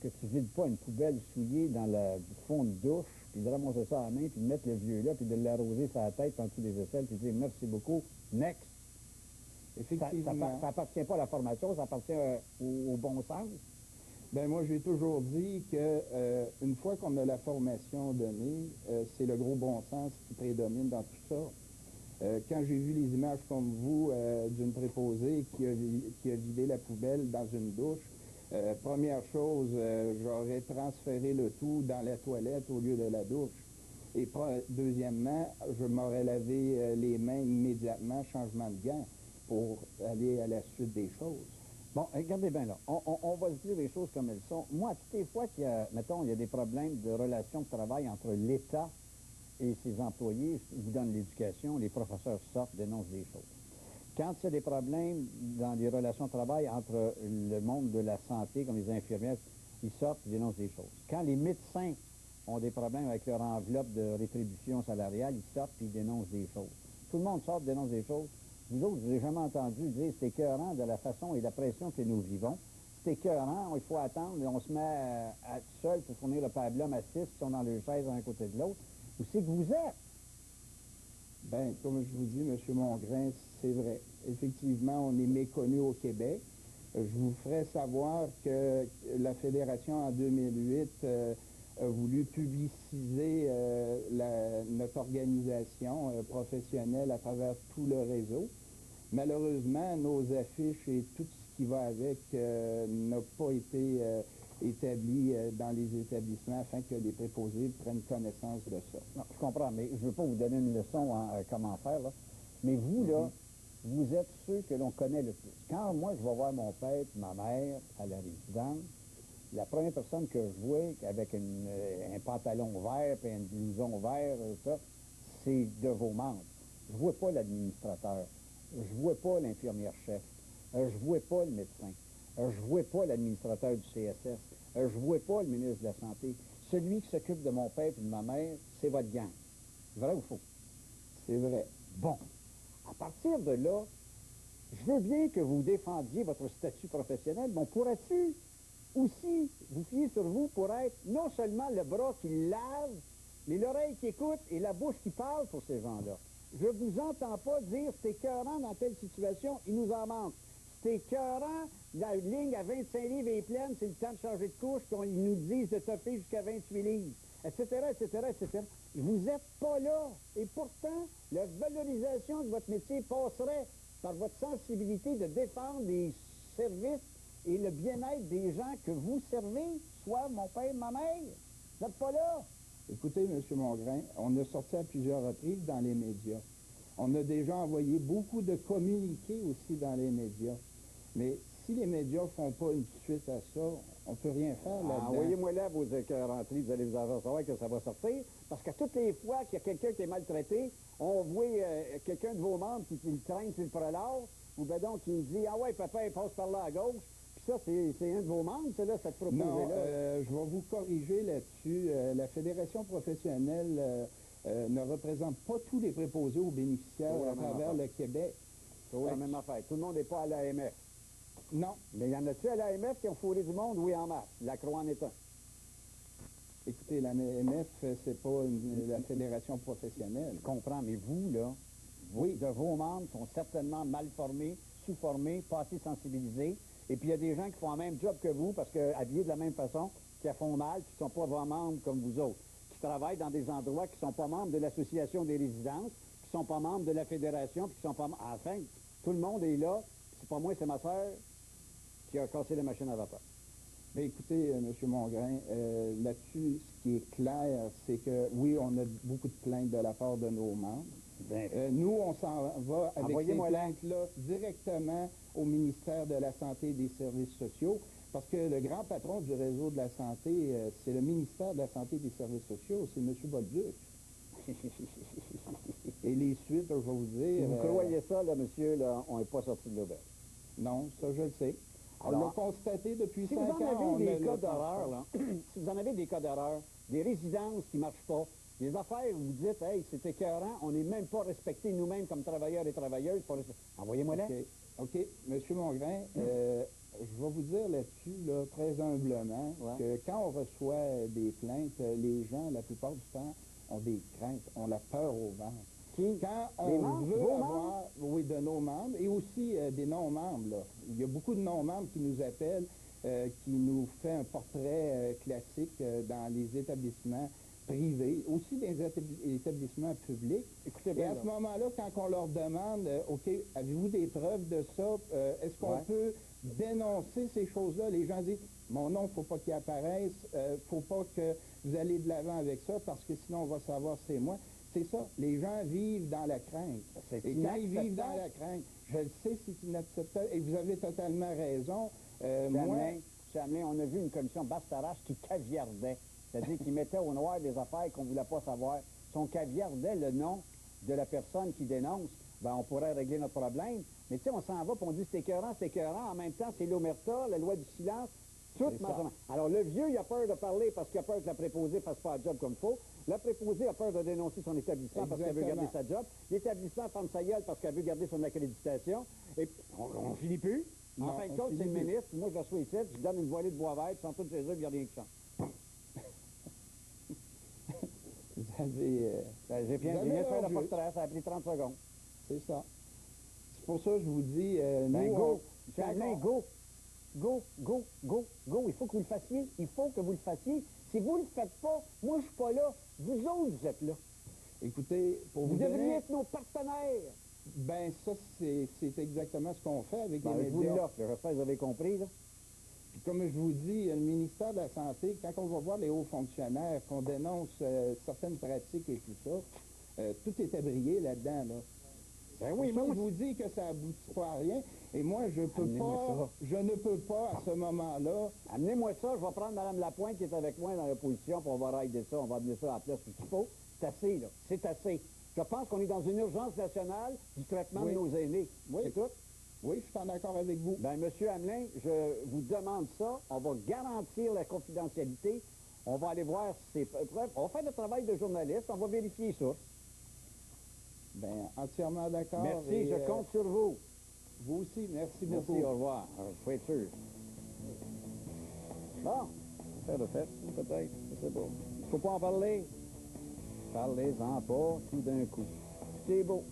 que tu vides pas une poubelle souillée dans le fond de douche, puis de ramasser ça à la main, puis de mettre le vieux là, puis de l'arroser sur la tête en dessous des aisselles, puis de dire merci beaucoup, next. Effectivement. Ça appartient pas à la formation, ça appartient au bon sens. Ben moi, j'ai toujours dit que une fois qu'on a la formation donnée, c'est le gros bon sens qui prédomine dans tout ça. Quand j'ai vu les images comme vous d'une préposée qui a vidé la poubelle dans une douche, première chose, j'aurais transféré le tout dans la toilette au lieu de la douche. Et deuxièmement, je m'aurais lavé les mains immédiatement, changement de gants, pour aller à la suite des choses. Bon, regardez bien là, on va se dire les choses comme elles sont. Moi, toutes les fois qu'il y a, mettons, il y a des problèmes de relations de travail entre l'État et ses employés, je vous donne l'éducation, les professeurs sortent, dénoncent des choses. Quand il y a des problèmes dans les relations de travail entre le monde de la santé, comme les infirmières, ils sortent, ils dénoncent des choses. Quand les médecins ont des problèmes avec leur enveloppe de rétribution salariale, ils sortent et ils dénoncent des choses. Tout le monde sort, dénonce des choses. Vous autres, je n'ai jamais entendu dire c'est écœurant de la façon et la pression que nous vivons. C'est écœurant, il faut attendre, on se met à être seul pour fournir le pablum à 6 qui sont dans leur chaise un côté de l'autre. Où c'est que vous êtes? Bien, comme je vous dis, M. Mongrain, c'est vrai. Effectivement, on est méconnu au Québec. Je vous ferai savoir que la Fédération, en 2008, a voulu publiciser notre organisation professionnelle à travers tout le réseau. Malheureusement, nos affiches et tout ce qui va avec n'a pas été établi dans les établissements afin que les préposés prennent connaissance de ça. Non, je comprends, mais je ne veux pas vous donner une leçon comment faire, là. Mais vous, là, vous êtes ceux que l'on connaît le plus. Quand moi, je vais voir mon père et ma mère à la résidence, la première personne que je vois avec un pantalon vert et un blouson vert, ça, c'est de vos membres. Je ne vois pas l'administrateur. je vois pas l'infirmière-chef, je vois pas le médecin, je vois pas l'administrateur du CSS, je vois pas le ministre de la Santé. Celui qui s'occupe de mon père et de ma mère, c'est votre gang. Vrai ou faux? C'est vrai. Bon. À partir de là, je veux bien que vous défendiez votre statut professionnel, mais on pourrait-tu aussi vous fier sur vous pour être non seulement le bras qui lave, mais l'oreille qui écoute et la bouche qui parle pour ces gens-là? Je vous entends pas dire c'est écœurant dans telle situation, il nous en manque. C'est écœurant, la ligne à 25 livres est pleine, c'est le temps de changer de couche, puis ils nous disent de toffer jusqu'à 28 livres, etc., etc., etc. Vous n'êtes pas là. Et pourtant, la valorisation de votre métier passerait par votre sensibilité de défendre les services et le bien-être des gens que vous servez, soit mon père, ma mère. Vous n'êtes pas là. Écoutez, M. Mongrain, on a sorti à plusieurs reprises dans les médias. On a déjà envoyé beaucoup de communiqués aussi dans les médias. Mais si les médias ne font pas une suite à ça, on ne peut rien faire là-dedans. Envoyez-moi là vos écœuranteries, vous allez vous en savoir que ça va sortir. Parce que toutes les fois qu'il y a quelqu'un qui est maltraité, on voit quelqu'un de vos membres qui le traîne sur le prolard, ou ben donc qui dit « Ah ouais, papa, il passe par là à gauche ». Puis ça, c'est un de vos membres, c'est là, cette proposée-là. Non, je vais vous corriger là-dessus. La Fédération professionnelle ne représente pas tous les préposés aux bénéficiaires à travers le Québec. C'est la même affaire. Tout le monde n'est pas à l'AMF. Non. Mais il y en a-tu à l'AMF qui ont fourré du monde? Oui, en masse. La Croix en est un. Écoutez, l'AMF, c'est pas la fédération professionnelle. Je comprends, mais vous, là, oui, de vos membres sont certainement mal formés, sous-formés, pas assez sensibilisés. Et puis il y a des gens qui font le même job que vous, parce que habillés de la même façon, qui font mal, qui ne sont pas vos membres comme vous autres, qui travaillent dans des endroits qui ne sont pas membres de l'Association des résidences, qui ne sont pas membres de la Fédération, puis qui sont pas membres... Enfin, tout le monde est là. C'est pas moi, c'est ma soeur qui a cassé la machine à vapeur. Bien, écoutez, M. Mongrain, là-dessus, ce qui est clair, c'est que, oui, on a beaucoup de plaintes de la part de nos membres. Nous, on s'en va avec ces plaintes-là directement au ministère de la Santé et des Services sociaux, parce que le grand patron du réseau de la santé, c'est le ministère de la Santé et des Services sociaux, c'est M. Bolduc. Et les suites, je vais vous dire... Si vous croyez ça, là, monsieur, là, on n'est pas sorti de l'auberge. Non, ça, je le sais. On l'a constaté depuis 5 ans. Si vous en avez des cas d'erreur, là, si vous en avez des cas d'erreur, des résidences qui ne marchent pas, des affaires où vous dites, hey, c'est écœurant, on n'est même pas respectés nous-mêmes comme travailleurs et travailleuses. Envoyez-moi là. OK. M. Mongrain, je vais vous dire là-dessus, là, très humblement, que quand on reçoit des plaintes, les gens, la plupart du temps, ont des craintes, ont la peur au ventre. Quand on veut avoir, oui, de nos membres, et aussi des non-membres, là. Il y a beaucoup de non-membres qui nous appellent, qui nous fait un portrait classique dans les établissements privés, aussi des établissements publics. Écoutez bien, et à ce moment-là, quand on leur demande, OK, avez-vous des preuves de ça? Est-ce qu'on peut dénoncer ces choses-là? Les gens disent, mon nom, il ne faut pas qu'il apparaisse, il ne faut pas que vous allez de l'avant avec ça, parce que sinon on va savoir c'est moi. C'est ça, les gens vivent dans la crainte. Et quand ils vivent dans la crainte, je le sais, c'est inacceptable, et vous avez totalement raison. Chamelin, on a vu une commission Bastarache qui caviardait, c'est-à-dire qui mettait au noir des affaires qu'on ne voulait pas savoir. Si on caviardait le nom de la personne qui dénonce, ben on pourrait régler notre problème. Mais tu sais, on s'en va, puis on dit c'est écœurant, en même temps, c'est l'omerta, la loi du silence, tout. Alors, le vieux, il a peur de parler parce qu'il a peur que la préposée ne fasse pas le job comme il faut. La préposée a peur de dénoncer son établissement parce qu'elle veut garder sa job. L'établissement ferme sa gueule parce qu'elle veut garder son accréditation. Et on finit plus. En fin de compte, c'est le ministre. Moi, je reçois ici, je donne une voilée de bois vert, puis ils sont tous chez eux, puis il n'y a rien qui change. Vous avez... J'ai bien fait le portrait, ça a pris 30 secondes. C'est ça. C'est pour ça que je vous dis... go! Go! Il faut que vous le fassiez. Il faut que vous le fassiez. Si vous ne le faites pas, moi, je ne suis pas là. Vous autres, vous êtes là. Écoutez, pour vous devriez être nos partenaires. Ben ça, c'est exactement ce qu'on fait avec les médias. Je vous l'offre, j'espère que vous avez compris, là. Puis comme je vous dis, le ministère de la Santé, quand on va voir les hauts fonctionnaires, qu'on dénonce certaines pratiques et tout ça, tout est abrié là-dedans, là. Ben oui, moi, je vous dis que ça aboutit pas à rien. Et moi, je ne peux pas, à ce moment-là... Amenez-moi ça, je vais prendre Mme Lapointe qui est avec moi dans l'opposition, puis on va raider ça, on va amener ça à la place où il faut. C'est assez, là. C'est assez. Je pense qu'on est dans une urgence nationale du traitement Oui. de nos aînés. Oui. C'est tout? Oui, je suis en accord avec vous. Bien, M. Hamelin, je vous demande ça. On va garantir la confidentialité. On va aller voir si c'est preuve. On va faire le travail de journaliste. On va vérifier ça. Bien, entièrement d'accord. Merci, et, je compte sur vous. Vous aussi, merci Merci, beaucoup. au revoir. Il faut être sûr. Bon, faire de fait, peut-être, je sais pas. Il ne faut pas en parler. Parlez-en pas tout d'un coup. C'est beau.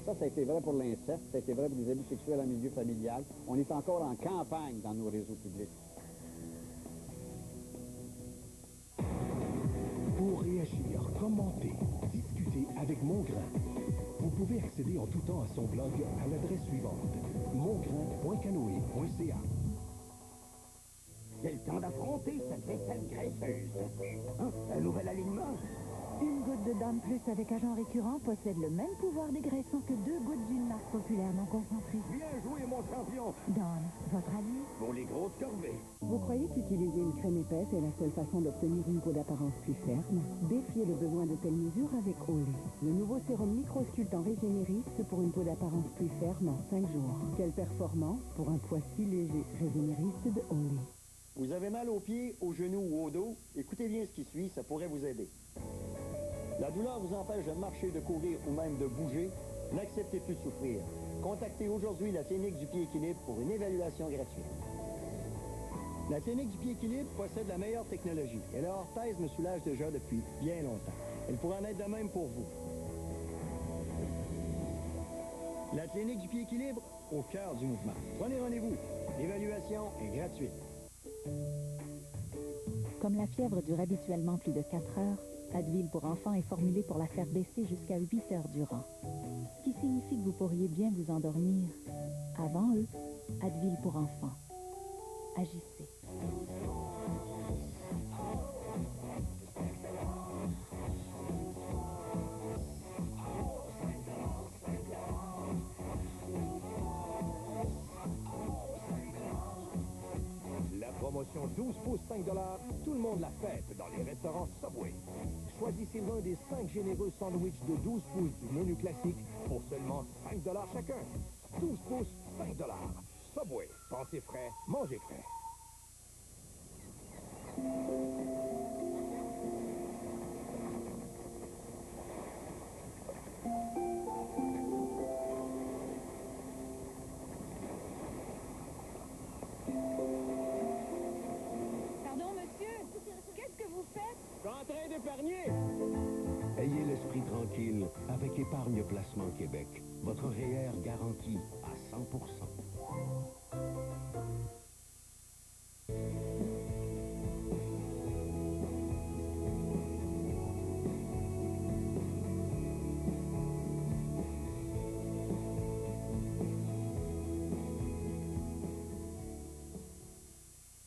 Ça a été vrai pour l'inceste, ça a été vrai pour les abus sexuels en milieu familial. On est encore en campagne dans nos réseaux publics. Pour réagir, commenter, discuter avec Mongrain. Vous pouvez accéder en tout temps à son blog à l'adresse suivante, mongrain.canoë.ca. C'est le temps d'affronter cette vaisselle graisseuse. Hein? Un nouvel alignement? Une goutte de Dawn Plus avec agent récurrent possède le même pouvoir dégraissant que 2 gouttes d'une marque populaire non concentrée. Bien joué, mon champion! Dawn, votre allié. Pour les grosses corvées. Vous croyez qu'utiliser une crème épaisse est la seule façon d'obtenir une peau d'apparence plus ferme? Défiez le besoin de telles mesures avec Olay. Le nouveau sérum microsculptant Régénériste pour une peau d'apparence plus ferme en 5 jours. Quelle performance pour un poids si léger. Régénériste de Olay. Vous avez mal aux pieds, aux genoux ou au dos? Écoutez bien ce qui suit, ça pourrait vous aider. La douleur vous empêche de marcher, de courir ou même de bouger? N'acceptez plus de souffrir. Contactez aujourd'hui la Clinique du Pied Équilibre pour une évaluation gratuite. La Clinique du Pied Équilibre possède la meilleure technologie et leur orthèse me soulage déjà depuis bien longtemps. Elle pourrait en être de même pour vous. La Clinique du Pied Équilibre, au cœur du mouvement. Prenez rendez-vous. L'évaluation est gratuite. Comme la fièvre dure habituellement plus de 4 heures, Advil pour enfants est formulé pour la faire baisser jusqu'à 8 heures durant. Ce qui signifie que vous pourriez bien vous endormir. Avant eux, Advil pour enfants. Agissez. La promotion 12 pouces 5 $, tout le monde la fête dans les restaurants Subway. Choisissez l'un des 5 généreux sandwichs de 12 pouces du menu classique pour seulement 5 $ chacun. 12 pouces, 5 $. Subway, pensez frais, mangez frais. Pardon, monsieur? Qu'est-ce que vous faites? Je suis en train d'épargner. Ayez l'esprit tranquille avec Épargne Placement Québec. Votre REER garanti à 100%.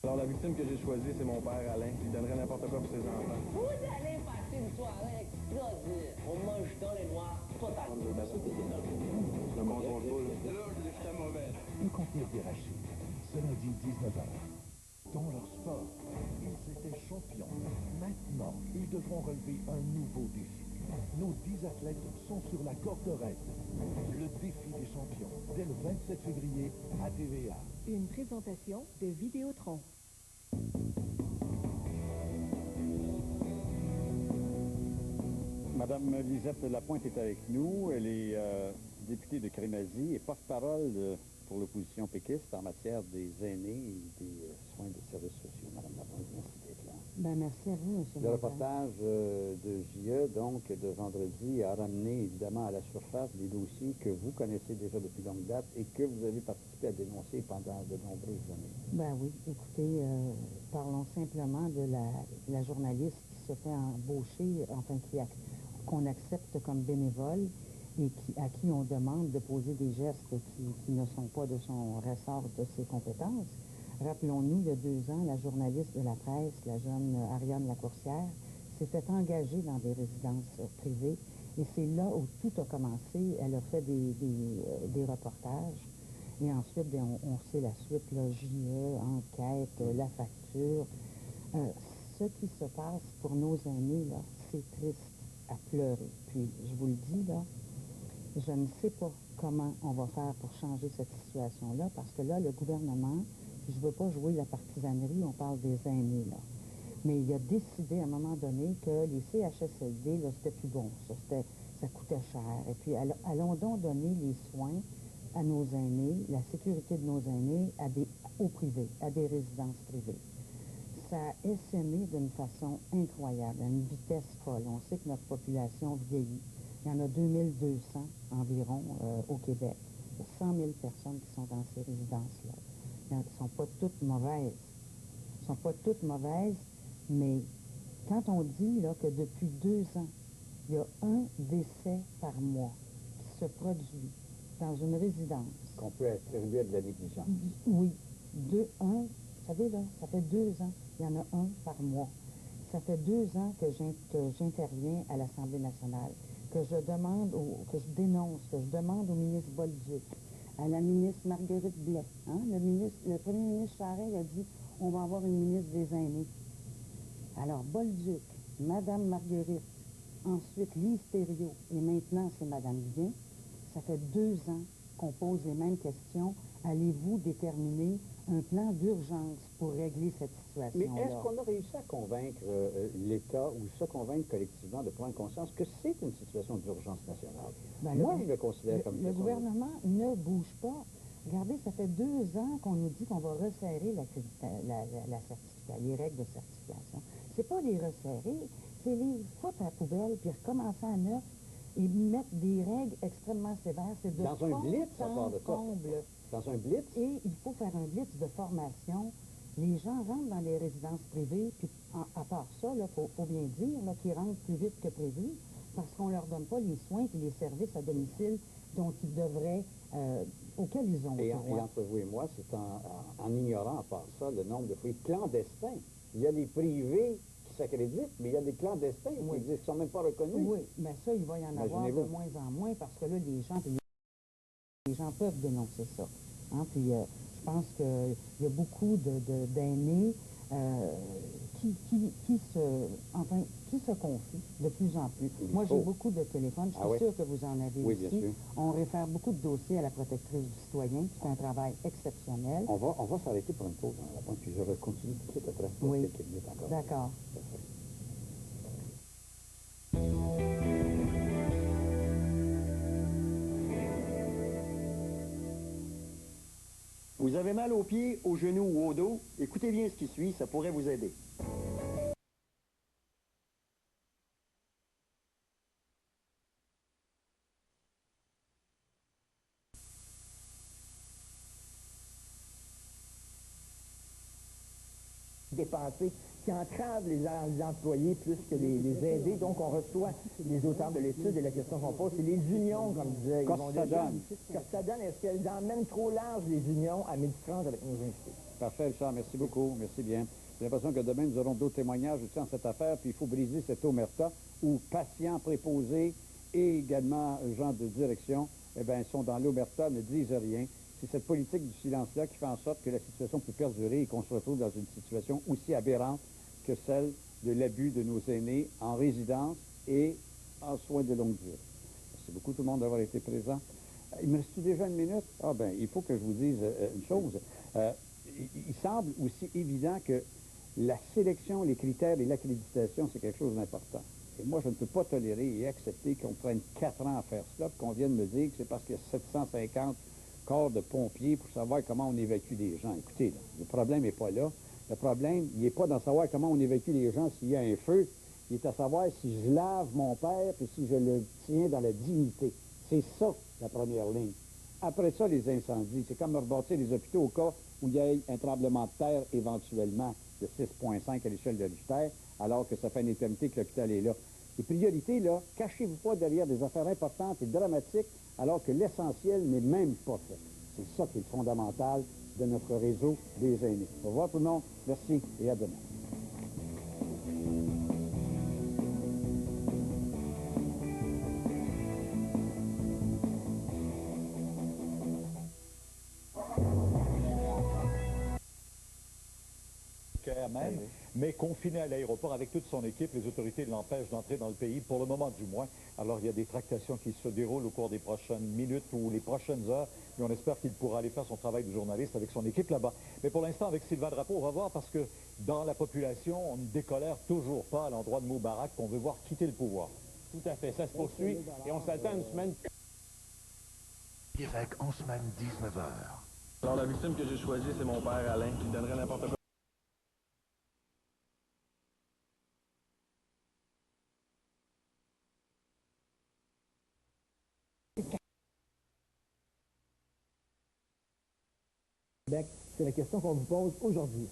Alors, la victime que j'ai choisie, c'est mon père, Alain. Il donnerait n'importe quoi pour ses enfants. Vous allez passer une soirée extraordinaire. On mange dans les noirs totalement. Ben, ça, c'est énorme. Je le contrôle pas, là. Là, j'étais mauvais. Le concours des Rachid, ce lundi 19h. Dans leur sport, ils étaient champions. Maintenant, ils devront relever un nouveau défi. Nos 10 athlètes sont sur la corde raide. Le défi des champions, dès le 27 février à TVA. Une présentation de Vidéotron. Madame Lisette Lapointe est avec nous. Elle est députée de Crémazie et porte-parole pour l'opposition péquiste en matière des aînés et des soins des services sociaux. Madame Lapointe, merci d'être là. Ben, merci à vous, M. Le reportage de JE, donc, de vendredi, a ramené évidemment à la surface des dossiers que vous connaissez déjà depuis longue date et que vous avez participé à dénoncer pendant de nombreuses années. Ben oui, écoutez, parlons simplement de la journaliste qui se fait embaucher, enfin, qu'on accepte comme bénévole et à qui on demande de poser des gestes qui ne sont pas de son ressort, de ses compétences. Rappelons-nous, il y a 2 ans, la journaliste de la presse, la jeune Ariane Lacourcière, s'était engagée dans des résidences privées et c'est là où tout a commencé. Elle a fait des reportages et ensuite, bien, on sait la suite, là, JE, enquête, la facture. Ce qui se passe pour nos aînés, là, c'est triste. à pleurer. Puis, je vous le dis, là, je ne sais pas comment on va faire pour changer cette situation-là, parce que là, le gouvernement, puis je ne veux pas jouer la partisanerie, on parle des aînés, là, mais il a décidé à un moment donné que les CHSLD, là, c'était plus bon, ça coûtait cher. Et puis, allons donc donner les soins à nos aînés, la sécurité de nos aînés au privé, à des résidences privées. Ça a essaimé d'une façon incroyable, à une vitesse folle. On sait que notre population vieillit. Il y en a 2200 environ au Québec. Il y a 100 000 personnes qui sont dans ces résidences-là. Elles ne sont pas toutes mauvaises. Elles ne sont pas toutes mauvaises, mais quand on dit là, que depuis 2 ans, il y a un décès par mois qui se produit dans une résidence. Qu'on peut attribuer à de la négligence. Oui. Vous savez, là, ça fait 2 ans, il y en a un par mois. Ça fait 2 ans que j'interviens à l'Assemblée nationale, que je demande, que je dénonce, que je demande au ministre Bolduc, à la ministre Marguerite Blais. Hein? Le premier ministre Charest a dit, on va avoir une ministre des aînés. Alors, Bolduc, Madame Marguerite, ensuite Lise Thériault, et maintenant c'est Madame Guin. Ça fait 2 ans qu'on pose les mêmes questions. Allez-vous déterminer un plan d'urgence pour régler cette situation-là? Mais est-ce qu'on a réussi à convaincre l'État ou se convaincre collectivement de prendre conscience que c'est une situation d'urgence nationale? Moi, je le considère comme le gouvernement ne bouge pas. Regardez, ça fait 2 ans qu'on nous dit qu'on va resserrer les règles de certification. C'est pas les resserrer, c'est les foutre à la poubelle puis recommencer à neuf et mettre des règles extrêmement sévères. C'est de dans un blitz, à part de ça. Dans un blitz. Et il faut faire un blitz de formation. Les gens rentrent dans les résidences privées, puis à part ça, il faut bien dire qu'ils rentrent plus vite que prévu, parce qu'on ne leur donne pas les soins et les services à domicile dont ils devraient, auxquels ils ont droit. Et entre vous et moi, c'est en ignorant, à part ça, le nombre de foyers clandestins. Il y a les privés qui s'accréditent, mais il y a des clandestins qui ne sont même pas reconnus. Oui, mais ça, il va y en avoir de moins en moins, parce que là, les gens peuvent dénoncer ça. Hein? Puis je pense qu'il y a beaucoup d'aînés qui se confient de plus en plus. Moi, j'ai beaucoup de téléphones, je suis sûre que vous en avez aussi. Bien sûr. On réfère beaucoup de dossiers à la protectrice du citoyen, qui fait un travail exceptionnel. On va s'arrêter pour une pause, puis je continue tout de suite après. Oui, d'accord. Vous avez mal aux pieds, aux genoux ou au dos? Écoutez bien ce qui suit, ça pourrait vous aider. Dépensés qui entravent les employés plus que les aider. Donc, on reçoit les auteurs de l'étude et la question qu'on pose, c'est les unions, comme disait Yvon Deschamps. Ça donne, est-ce qu'elles emmènent trop large les unions à midi 30 avec nos invités? Parfait, Richard, merci beaucoup, merci bien. J'ai l'impression que demain, nous aurons d'autres témoignages aussi en cette affaire, puis il faut briser cette omerta où patients, préposés et également gens de direction, eh bien, sont dans l'omerta, ne disent rien. C'est cette politique du silence-là qui fait en sorte que la situation peut perdurer et qu'on se retrouve dans une situation aussi aberrante que celle de l'abus de nos aînés en résidence et en soins de longue durée. Merci beaucoup tout le monde d'avoir été présent. Il me reste déjà 1 minute? Ah ben, il faut que je vous dise une chose. Il semble aussi évident que la sélection, les critères et l'accréditation, c'est quelque chose d'important. Et moi, je ne peux pas tolérer et accepter qu'on prenne 4 ans à faire cela, puis qu'on vienne me dire que c'est parce qu'il y a 750 corps de pompiers pour savoir comment on évacue les gens. Écoutez, là, le problème n'est pas là. Le problème, il n'est pas dans savoir comment on évacue les gens s'il y a un feu. Il est à savoir si je lave mon père et si je le tiens dans la dignité. C'est ça, la première ligne. Après ça, les incendies. C'est comme rebâtir les hôpitaux au cas où il y a un tremblement de terre éventuellement de 6,5 à l'échelle de Richter, alors que ça fait une éternité que l'hôpital est là. Les priorités, là, cachez-vous pas derrière des affaires importantes et dramatiques, alors que l'essentiel n'est même pas fait. C'est ça qui est le fondamental de notre réseau des aînés. Au revoir tout le monde. Merci et à demain. Même. mais confiné à l'aéroport avec toute son équipe. Les autorités l'empêchent d'entrer dans le pays, pour le moment du moins. Alors, il y a des tractations qui se déroulent au cours des prochaines minutes ou les prochaines heures, mais on espère qu'il pourra aller faire son travail de journaliste avec son équipe là-bas. Mais pour l'instant, avec Sylvain Drapeau, on va voir, parce que dans la population, on ne décolère toujours pas à l'endroit de Moubarak, qu'on veut voir quitter le pouvoir. Tout à fait, ça se poursuit et on s'attend à une semaine. Québec en semaine 19h. Alors, la victime que j'ai choisie, c'est mon père Alain, qui donnerait n'importe quoi. C'est la question qu'on vous pose aujourd'hui.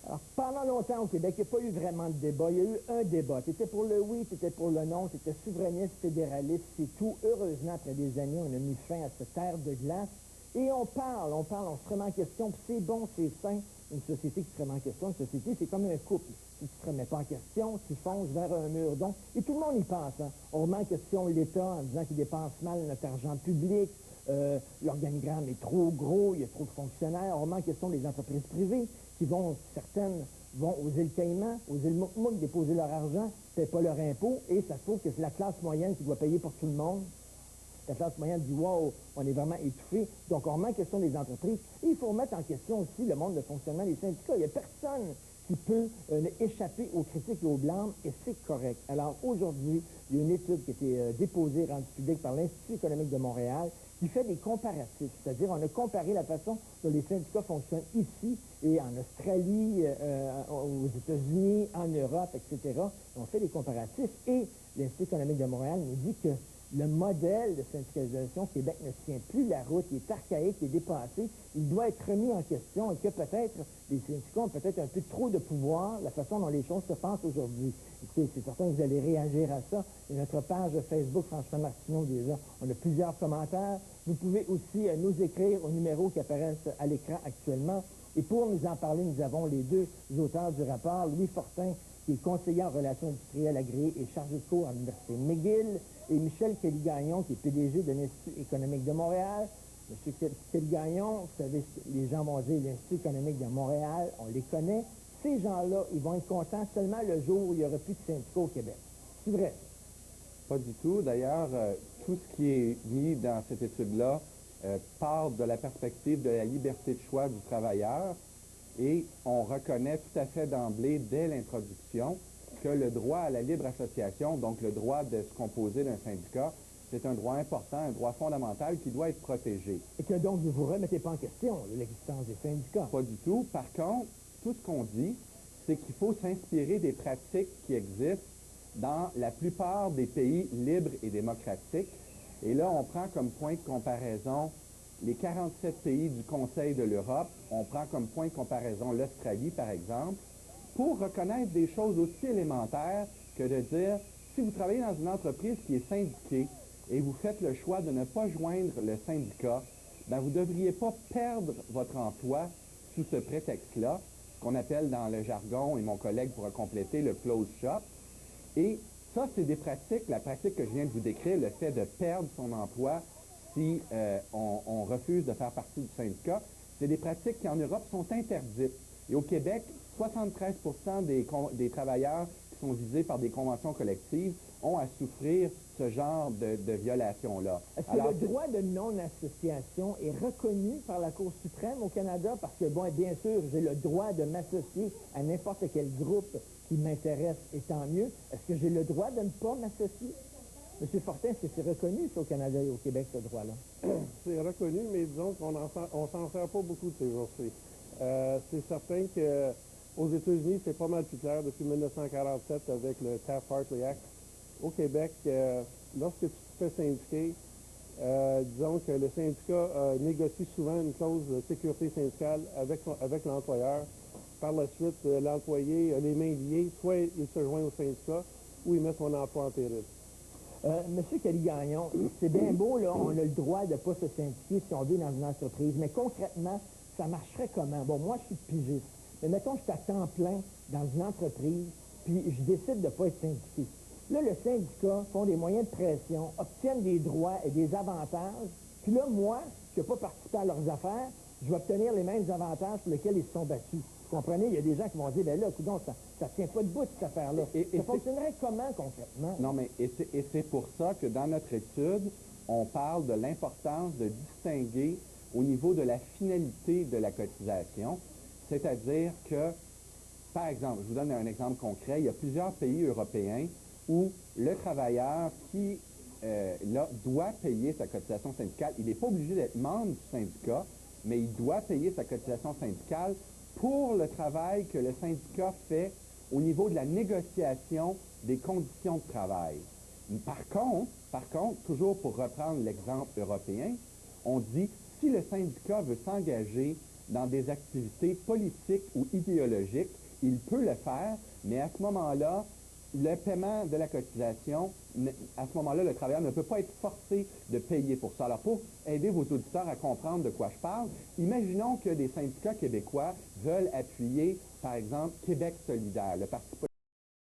Alors, pendant longtemps au Québec, il n'y a pas eu vraiment de débat. Il y a eu un débat. C'était pour le oui, c'était pour le non, c'était souverainiste, fédéraliste, c'est tout. Heureusement, après des années, on a mis fin à cette ère de glace. Et on se remet en question, puis c'est bon, c'est sain, une société qui se remet en question. Une société, c'est comme un couple. Si tu ne te remets pas en question, tu fonces vers un mur. Donc, et tout le monde y pense. Hein. On remet en question l'État en disant qu'il dépense mal notre argent public, l'organigramme est trop gros, il y a trop de fonctionnaires. On remet en question les entreprises privées qui certaines vont aux îles Caïmans, aux îles Mouk déposer leur argent, ne paient pas leur impôt, et ça se trouve que c'est la classe moyenne qui doit payer pour tout le monde. La classe moyenne dit « wow, on est vraiment étouffé ». Donc, on remet en question les entreprises. Et il faut remettre en question aussi le monde de fonctionnement des syndicats. Il n'y a personne qui peut échapper aux critiques et aux blâmes, et c'est correct. Alors, aujourd'hui, il y a une étude qui a été déposée, rendue publique par l'Institut économique de Montréal, qui fait des comparatifs. C'est-à-dire, on a comparé la façon dont les syndicats fonctionnent ici et en Australie, aux États-Unis, en Europe, etc. On fait des comparatifs, et l'Institut économique de Montréal nous dit que le modèle de syndicalisation au Québec ne tient plus la route, il est archaïque, il est dépassé, il doit être remis en question, et que peut-être les syndicats ont peut-être un peu trop de pouvoir, la façon dont les choses se passent aujourd'hui. Écoutez, c'est certain que vous allez réagir à ça. Et notre page Facebook, François Martineau, déjà, on a plusieurs commentaires. Vous pouvez aussi nous écrire au numéro qui apparaît à l'écran actuellement. Et pour nous en parler, nous avons les deux auteurs du rapport, Louis Fortin, qui est conseiller en relations industrielles agréées et chargé de cours à l'Université McGill, et Michel Kelly-Gagnon, qui est PDG de l'Institut économique de Montréal. Monsieur Kelly-Gagnon, vous savez, les gens vont dire l'Institut économique de Montréal, on les connaît. Ces gens-là, ils vont être contents seulement le jour où il n'y aura plus de syndicats au Québec. C'est vrai? Pas du tout. D'ailleurs, tout ce qui est mis dans cette étude-là part de la perspective de la liberté de choix du travailleur, et on reconnaît tout à fait d'emblée, dès l'introduction, que le droit à la libre association, donc le droit de se composer d'un syndicat, c'est un droit important, un droit fondamental qui doit être protégé. Et que donc vous ne vous remettez pas en question l'existence des syndicats? Pas du tout. Par contre, tout ce qu'on dit, c'est qu'il faut s'inspirer des pratiques qui existent dans la plupart des pays libres et démocratiques. Et là, on prend comme point de comparaison les 47 pays du Conseil de l'Europe. On prend comme point de comparaison l'Australie, par exemple, pour reconnaître des choses aussi élémentaires que de dire, si vous travaillez dans une entreprise qui est syndiquée et vous faites le choix de ne pas joindre le syndicat, ben vous ne devriez pas perdre votre emploi sous ce prétexte-là, ce qu'on appelle dans le jargon, et mon collègue pourra compléter, le close shop. Et ça, c'est des pratiques, la pratique que je viens de vous décrire, le fait de perdre son emploi si on refuse de faire partie du syndicat, c'est des pratiques qui en Europe sont interdites. Et au Québec, 73% des travailleurs qui sont visés par des conventions collectives ont à souffrir ce genre de violation-là. Est-ce que le droit de non-association est reconnu par la Cour suprême au Canada? Parce que, bon, bien sûr, j'ai le droit de m'associer à n'importe quel groupe qui m'intéresse, et tant mieux. Est-ce que j'ai le droit de ne pas m'associer? Monsieur Fortin, est-ce que c'est reconnu, ça, au Canada et au Québec, ce droit-là? C'est reconnu, mais disons qu'on s'en sert pas beaucoup de ces jours-ci. C'est certain qu'aux États-Unis, c'est pas mal plus clair depuis 1947 avec le Taft-Hartley Act. Au Québec, lorsque tu te fais syndiquer, disons que le syndicat négocie souvent une clause de sécurité syndicale avec l'employeur. Par la suite, l'employé a les mains liées, soit il se joint au syndicat ou il met son emploi en péril. Monsieur Kelly-Gagnon, c'est bien beau, là, on a le droit de ne pas se syndiquer si on vit dans une entreprise, mais concrètement, ça marcherait comment? Bon, moi, je suis pigiste, mais mettons que je suis à temps plein dans une entreprise, puis je décide de ne pas être syndiqué. Là, le syndicat font des moyens de pression, obtiennent des droits et des avantages, puis là, moi, qui n'ont pas participé à leurs affaires, je vais obtenir les mêmes avantages pour lesquels ils se sont battus. Vous comprenez? Il y a des gens qui vont dire, ben là, coudonc, ça ne tient pas debout, cette affaire-là. Ça fonctionnerait comment, concrètement? Non, mais c'est pour ça que dans notre étude, on parle de l'importance de distinguer au niveau de la finalité de la cotisation, c'est-à-dire que, par exemple, je vous donne un exemple concret, il y a plusieurs pays européens où le travailleur qui doit payer sa cotisation syndicale, il n'est pas obligé d'être membre du syndicat, mais il doit payer sa cotisation syndicale pour le travail que le syndicat fait au niveau de la négociation des conditions de travail. Par contre, toujours pour reprendre l'exemple européen, on dit si le syndicat veut s'engager dans des activités politiques ou idéologiques, il peut le faire, mais à ce moment-là, le paiement de la cotisation, à ce moment-là, le travailleur ne peut pas être forcé de payer pour ça. Alors, pour aider vos auditeurs à comprendre de quoi je parle, imaginons que des syndicats québécois veulent appuyer, par exemple, Québec solidaire, le parti politique